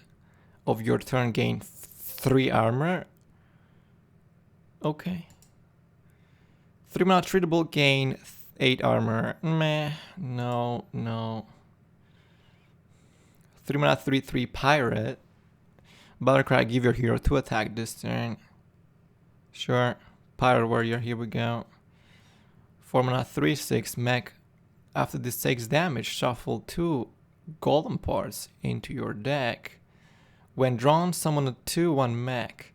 of your turn, gain 3 armor. Okay. 3 mana, Treatable, gain 8 armor. Meh. No. 3 mana 3/3 pirate. Battlecry, give your hero 2 attack this turn. Sure. Pirate Warrior, here we go. 4 mana 3/6 mech. After this takes damage, shuffle 2 golem parts into your deck. When drawn, summon a 2/1 mech.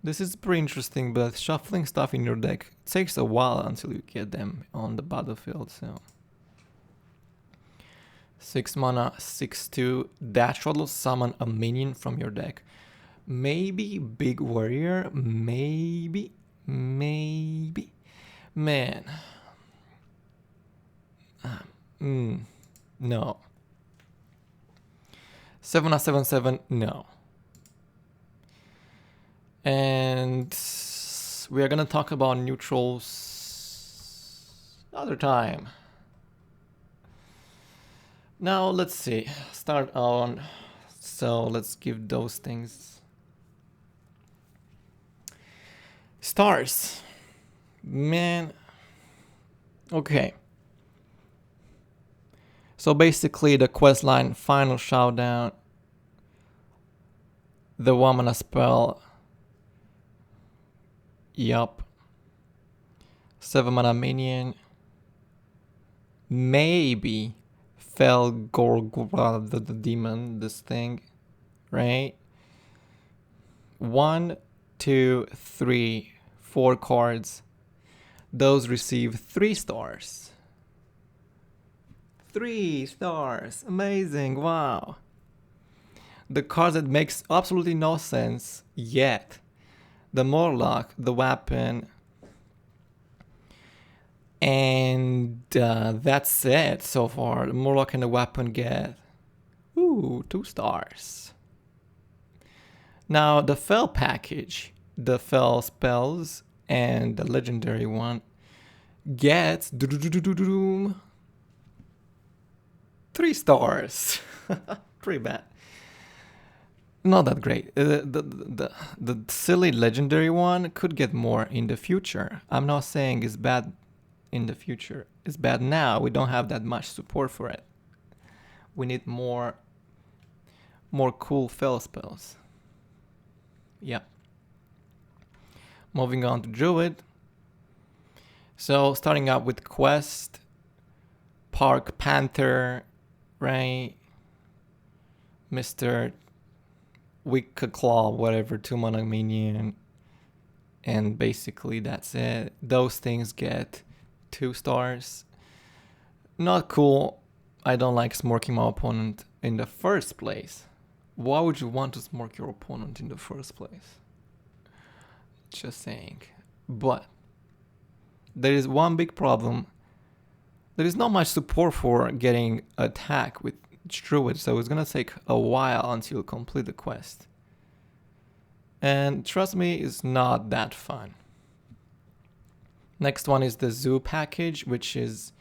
This is pretty interesting, but shuffling stuff in your deck takes a while until you get them on the battlefield, so. 6 mana, 6/2, Deathrattle, summon a minion from your deck. Maybe Big Warrior, maybe. Man. No. 7 mana, 7/7, no. And we are gonna talk about neutrals another time. Now let's see. Start on. So let's give those things. Stars. Man. Okay. So basically the questline final showdown. The 1 mana spell. Yup. 7 mana minion. Maybe Felgorger, the demon, this thing, right? 1, 2, 3, 4 cards. Those receive 3 stars. 3 stars, amazing, wow. The card that makes absolutely no sense yet. The Murloc, the weapon, and that's it so far. The Murloc and the weapon get 2 stars. Now the Fel package, the Fel spells and the legendary one gets 3 stars. Pretty bad. Not that great. The silly legendary one could get more in the future. I'm not saying it's bad in the future. It's bad now. We don't have that much support for it. We need more cool Fel spells. Yeah. Moving on to Druid. So starting up with Quest, Park Panther, right? Mr. Wickerclaw, whatever, 2 mana minion, and basically that's it. Those things get 2 stars. Not cool. I don't like smorking my opponent in the first place. Why would you want to smork your opponent in the first place? Just saying. But there is one big problem. There is not much support for getting attack with Druid, so it's gonna take a while until you complete the quest. And trust me, it's not that fun. Next one is the Zoo package, which is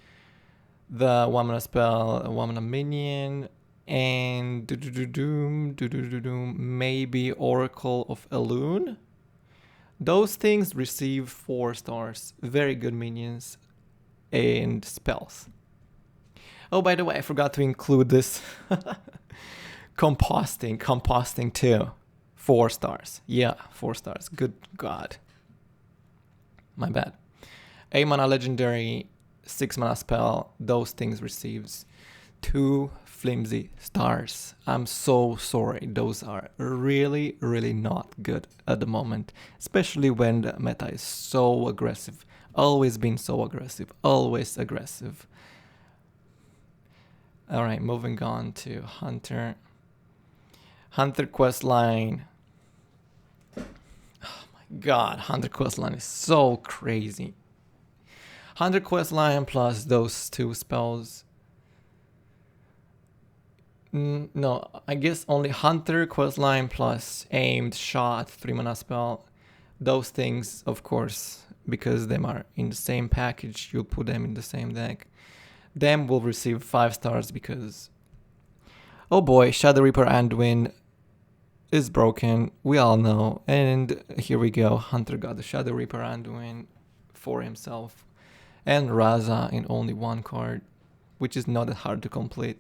the 1 mana spell, a 1 mana minion, and maybe Oracle of Elune. Those things receive 4 stars. Very good minions and spells. Oh, by the way, I forgot to include this. Composting too. 4 stars. Yeah, 4 stars. Good God. My bad. 8 mana legendary, 6 mana spell. Those things receives 2 flimsy stars. I'm so sorry. Those are really, really not good at the moment. Especially when the meta is so aggressive. Always been so aggressive. Always aggressive. Alright, moving on to Hunter. Hunter questline. Oh my god, Hunter questline is so crazy. Hunter questline plus those 2 spells. No, I guess only Hunter questline plus aimed shot 3 mana spell. Those things, of course, because them are in the same package, you'll put them in the same deck. Them will receive 5 stars because, oh boy, Shadow Reaper Anduin is broken. We all know. And here we go. Hunter got the Shadow Reaper Anduin for himself. And Raza in only 1 card, which is not that hard to complete.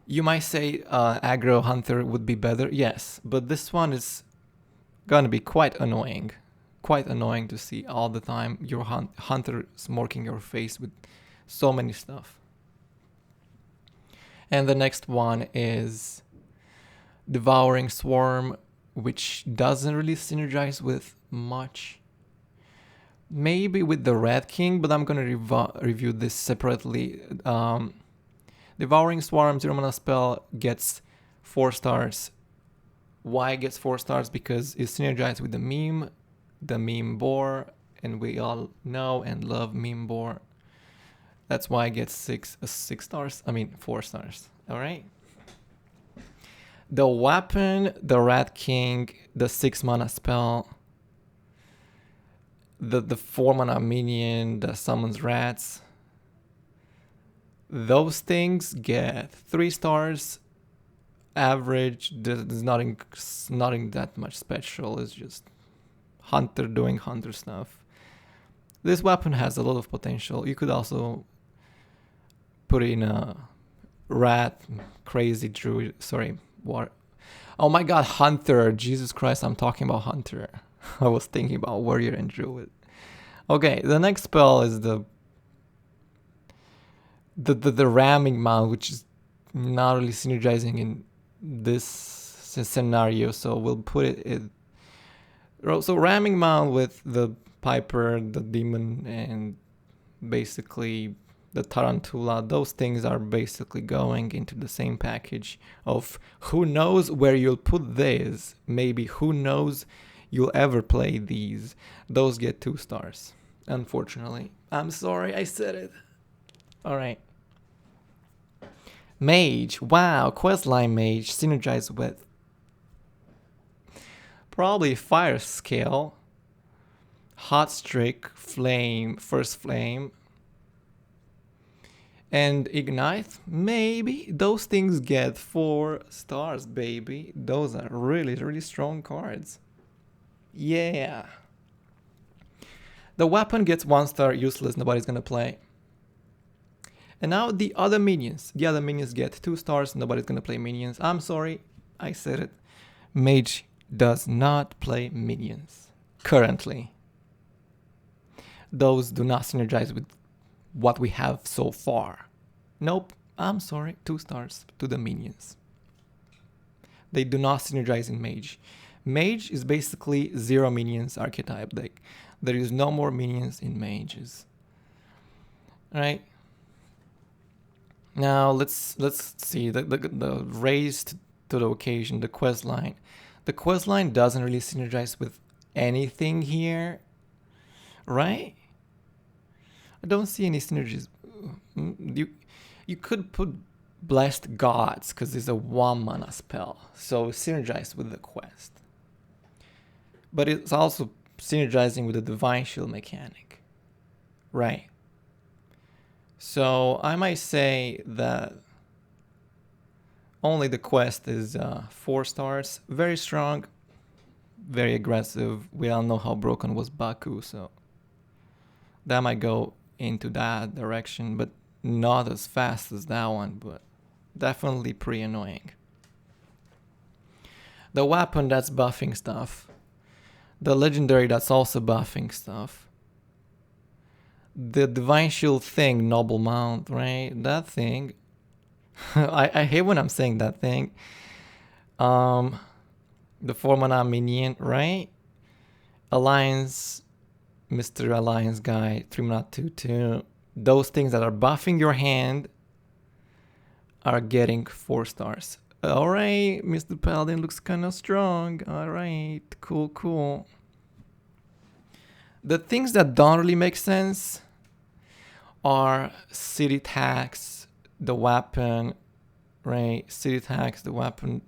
You might say aggro Hunter would be better. Yes, but this one is gonna be quite annoying. quite annoying to see all the time. Your hunter smorking your face with so many stuff. And the next one is Devouring Swarm, which doesn't really synergize with much. Maybe with the Red King, but I'm gonna review this separately. Devouring Swarm, 0 mana spell, gets 4 stars. Why it gets 4 stars? Because it's synergized with the meme boar, and we all know and love meme boar. That's why it gets 6 stars. I mean 4 stars. All right. The weapon, the Rat King, the 6 mana spell, the 4 mana minion that summons rats. Those things get 3 stars. Average. There's nothing that much special. It's just hunter doing hunter stuff. This weapon has a lot of potential. You could also put in a rat, crazy druid. Sorry, what? Oh my god, hunter. Jesus Christ, I'm talking about hunter. I was thinking about warrior and druid. Okay, the next spell is the ramming mount, which is not really synergizing in this scenario, so we'll put it in. So ramming mount with the piper, the demon, and basically the tarantula, those things are basically going into the same package of who knows where you'll put this. Maybe who knows you'll ever play these. Those get 2 stars, unfortunately. I'm sorry I said it. All right. Mage. Wow, Questline Mage synergized with probably Fire Scale, Hot Streak, Flame, First Flame, and Ignite. Maybe those things get 4 stars, baby. Those are really, really strong cards. Yeah. The weapon gets 1 star, useless, nobody's gonna play. And now the other minions. The other minions get 2 stars, nobody's gonna play minions. I'm sorry, I said it. Mage does not play minions currently. Those do not synergize with what we have so far. Nope, I'm sorry, 2 stars to the minions. They do not synergize in Mage. Mage is basically 0 minions archetype deck. There is no more minions in Mages. Alright. Now let's see the raise to the occasion, the questline. The questline doesn't really synergize with anything here, right? I don't see any synergies. You could put Blessed Gods because it's a 1 mana spell, so synergize with the quest. But it's also synergizing with the Divine Shield mechanic, right? So I might say that only the quest is 4 stars. Very strong, very aggressive. We all know how broken was Baku, so that might go into that direction, but not as fast as that one, but definitely pretty annoying. The weapon that's buffing stuff. The legendary that's also buffing stuff. The Divine Shield thing, Noble Mount, right? That thing. I hate when I'm saying that thing. The 4 mana minion, right? Alliance, Mr. Alliance guy, 3 mana 2/2. Those things that are buffing your hand are getting 4 stars. Alright, Mr. Paladin looks kind of strong. Alright, cool. The things that don't really make sense are city tax, the weapon, right? City tax, the weapon.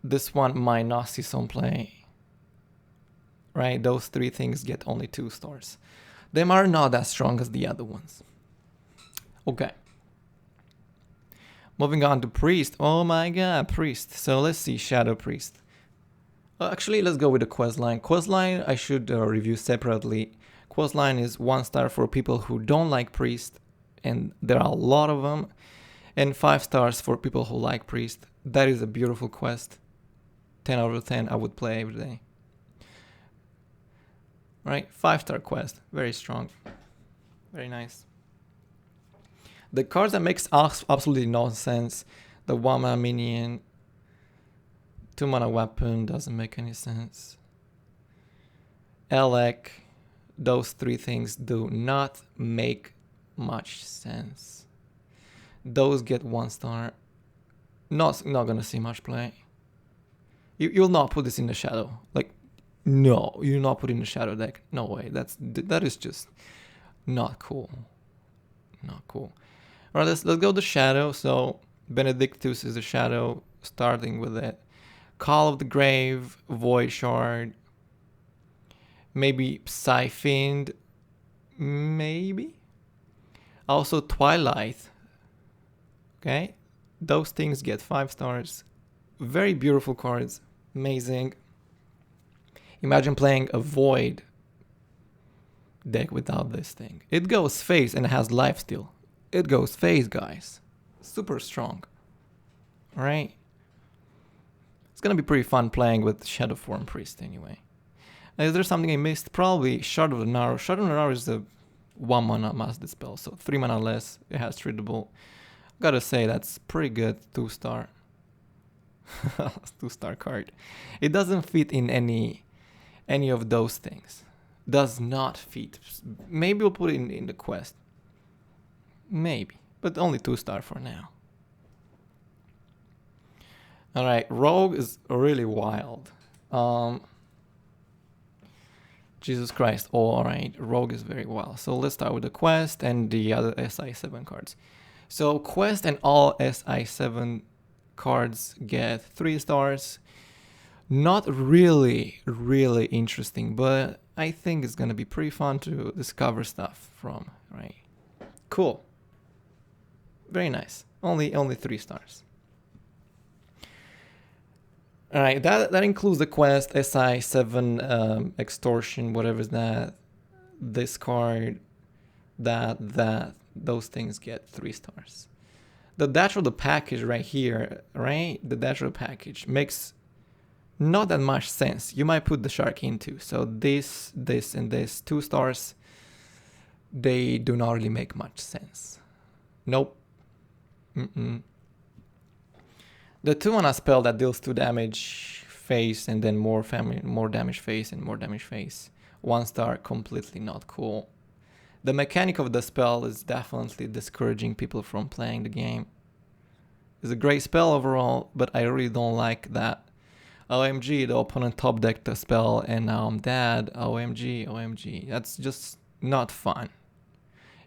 This one might not see some play, right? Those 3 things get only 2 stars. Them are not as strong as the other ones. Okay. Moving on to Priest. Oh my god, Priest. So let's see, Shadow Priest. Actually, let's go with the questline. Questline I should review separately. Questline is 1 star for people who don't like Priest, and there are a lot of them, and 5 stars for people who like Priest. That is a beautiful quest. 10 out of 10, I would play every day. right? 5-star quest, very strong, very nice. The cards that makes absolutely no sense, the 1-mana minion, 2-mana weapon doesn't make any sense. Elec, those 3 things do not make much sense. Those get 1-star. Not gonna see much play. You'll not put this in the shadow. Like, no, you'll not put it in the shadow deck. No way. That is just not cool. Not cool. Alright, let's go to shadow. So Benedictus is the shadow, starting with it. Call of the Grave, Void Shard, maybe Psyfiend, maybe. Also Twilight. Okay, those things get 5 stars. Very beautiful cards, amazing. Imagine playing a Void deck without this thing. It goes face and it has Lifesteal. It goes face, guys. Super strong. Alright. It's gonna be pretty fun playing with Shadow Form Priest anyway. Is there something I missed? Probably Shard of the Narrow. Shard of the Narrow is a 1-mana mass dispel, so 3 mana less. It has Tradeable. Gotta say, that's pretty good. 2-star. 2-star card. It doesn't fit in any of those things. Does not fit. Maybe we'll put it in the quest. Maybe. But only 2-star for now. Alright, Rogue is really wild. Jesus Christ. Alright, Rogue is very wild. So let's start with the quest and the other SI7 cards. So quest and all SI7 cards get 3 stars. Not really interesting, but I think it's gonna be pretty fun to discover stuff from, right? Cool. Very nice. Only 3 stars. Alright, that includes the quest, SI7 extortion, whatever is that. This card, that. Those things get 3 stars. The Deathrattle package right here, right? The Deathrattle package makes not that much sense. You might put the shark into. So this, and this 2 stars, they do not really make much sense. Nope. The 2-mana spell that deals 2 damage face and then more damage face and more damage face. 1 star, completely not cool. The mechanic of the spell is definitely discouraging people from playing the game. It's a great spell overall, but I really don't like that. OMG, the opponent top decked the spell and now I'm dead. OMG. That's just not fun.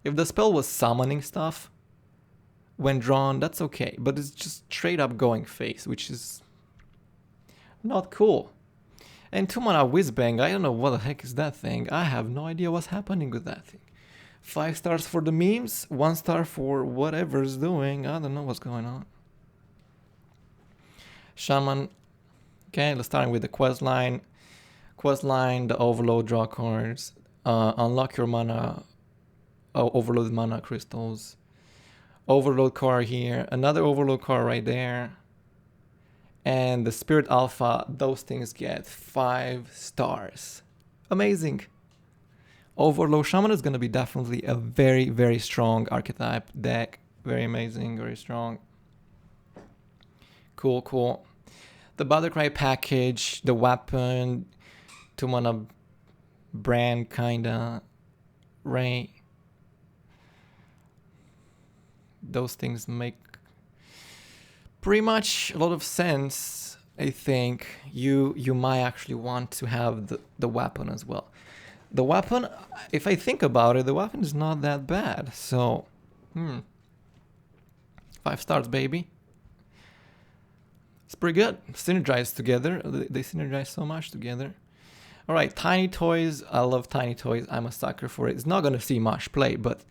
If the spell was summoning stuff when drawn, that's okay. But it's just straight up going face, which is not cool. And 2-mana Whizbang, I don't know what the heck is that thing. I have no idea what's happening with that thing. 5 stars for the memes, 1 star for whatever's doing. I don't know what's going on. Shaman. Okay, let's start with the Questline. Questline, the Overload draw cards. Unlock your mana. Overload mana crystals. Overload card here. Another Overload card right there. And the Spirit Alpha, those things get 5 stars. Amazing. Overload Shaman is going to be definitely a very strong archetype deck. Very amazing, very strong. Cool. The Battlecry package, the weapon, 2-mana brand kinda, right? Those things make pretty much a lot of sense. I think you might actually want to have the weapon as well. The weapon, if I think about it, the weapon is not that bad. So, 5 stars, baby. It's pretty good. Synergize together. They synergize so much together. All right, Tiny Toys. I love Tiny Toys. I'm a sucker for it. It's not going to see much play, but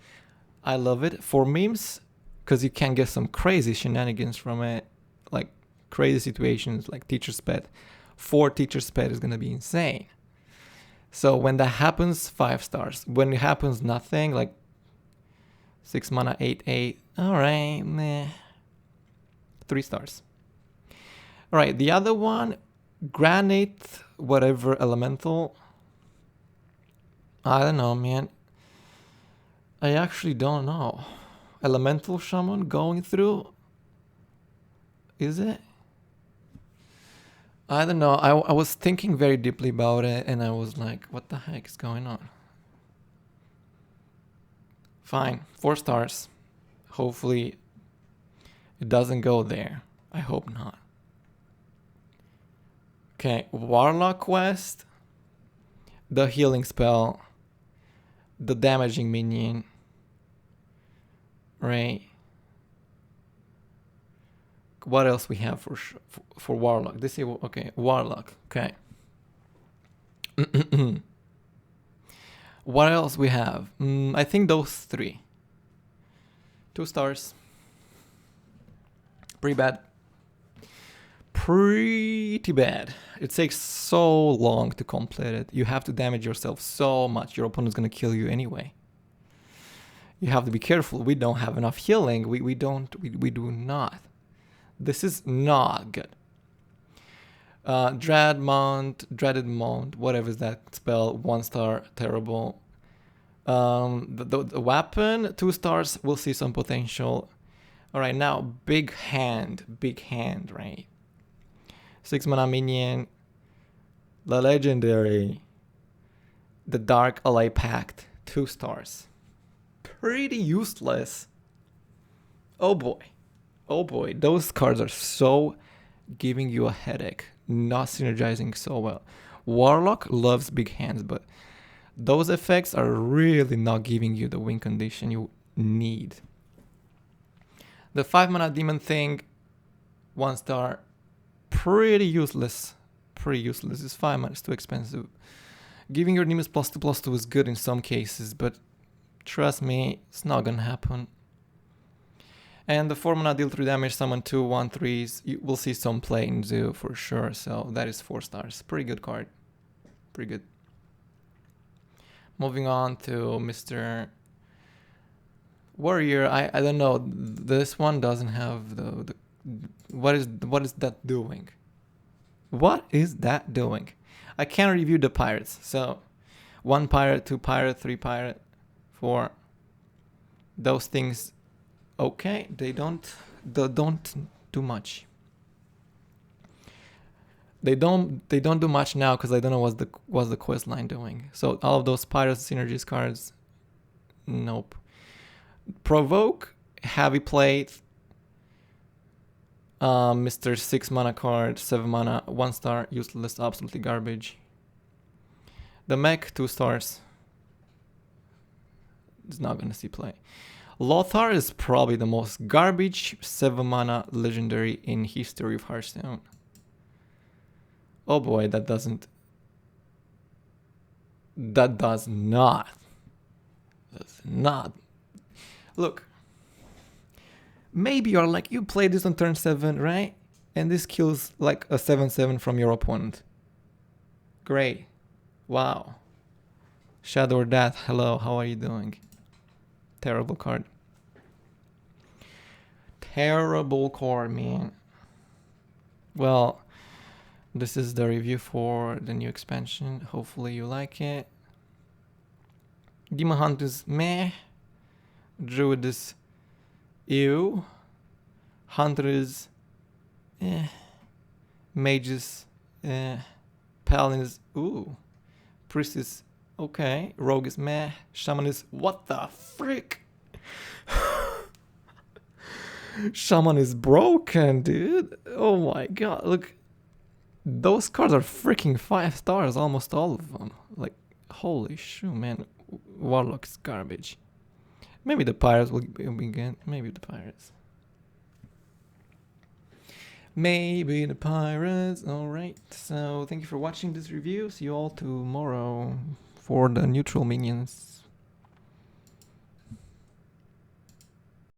I love it. For memes, because you can get some crazy shenanigans from it. Like crazy situations like Teacher's Pet. 4 Teacher's Pet is going to be insane. So when that happens, 5 stars. When it happens nothing, like 6 mana, 8/8. All right, meh. 3 stars. All right, the other one, Granite, whatever elemental. I don't know, man. I actually don't know. Elemental Shaman going through? Is it? I don't know. I was thinking very deeply about it and I was like, what the heck is going on? Fine. 4 stars. Hopefully it doesn't go there. I hope not. Okay. Warlock quest. The healing spell. The damaging minion. Right. What else we have for Warlock? This is okay. Warlock. Okay. What else we have? I think those 3. 2 stars. Pretty bad. Pretty bad. It takes so long to complete it. You have to damage yourself so much. Your opponent's gonna kill you anyway. You have to be careful. We don't have enough healing. We do not. This is not good. Dreaded Mount, whatever is that spell, 1 star, terrible. The weapon, 2 stars, we'll see some potential. Alright, now big hand, right? 6 mana minion, the legendary, the Dark Ally Pact, 2 stars. Pretty useless. Oh boy, those cards are so giving you a headache, not synergizing so well. Warlock loves big hands, but those effects are really not giving you the win condition you need. The 5 mana demon thing, 1 star, pretty useless. It's 5 mana, it's too expensive. Giving your demons +2/+2 is good in some cases, but trust me, it's not gonna happen. And the 4 mana deal 3 damage, summon 2 1/3s. You will see some play in Zoo for sure. So that is 4 stars. Pretty good card. Pretty good. Moving on to Mr. Warrior. I don't know. This one doesn't have the what is that doing? What is that doing? I can't review the pirates. So 1 pirate, 2 pirate, 3 pirate, 4. Those things. Okay, they don't do much. They don't do much now because I don't know what's the quest line doing. So all of those pirates synergies cards, nope. Provoke, heavy plate, Mr. 6 mana card, 7 mana, 1 star, useless, absolutely garbage. The mech, 2 stars. It's not gonna see play. Lothar is probably the most garbage 7 mana legendary in history of Hearthstone. Oh boy, that does not. Look, maybe you're like, you play this on turn 7, right? And this kills like a 7/7 from your opponent. Great. Wow. Shadow or Death, hello, how are you doing? Terrible card. Terrible card, man. Well, this is the review for the new expansion. Hopefully you like it. Demon Hunt is meh. Druid is ew. Hunter is eh. Mage is eh. Paladin is ooh. Priest is okay. Rogue is meh. Shaman is what the frick? Shaman is broken, dude. Oh my god. Look. Those cards are freaking 5 stars, almost all of them. Like, holy shit, man. Warlock is garbage. Maybe the pirates will be good. Maybe the pirates. Maybe the pirates. Alright. So, thank you for watching this review. See you all tomorrow for the neutral minions.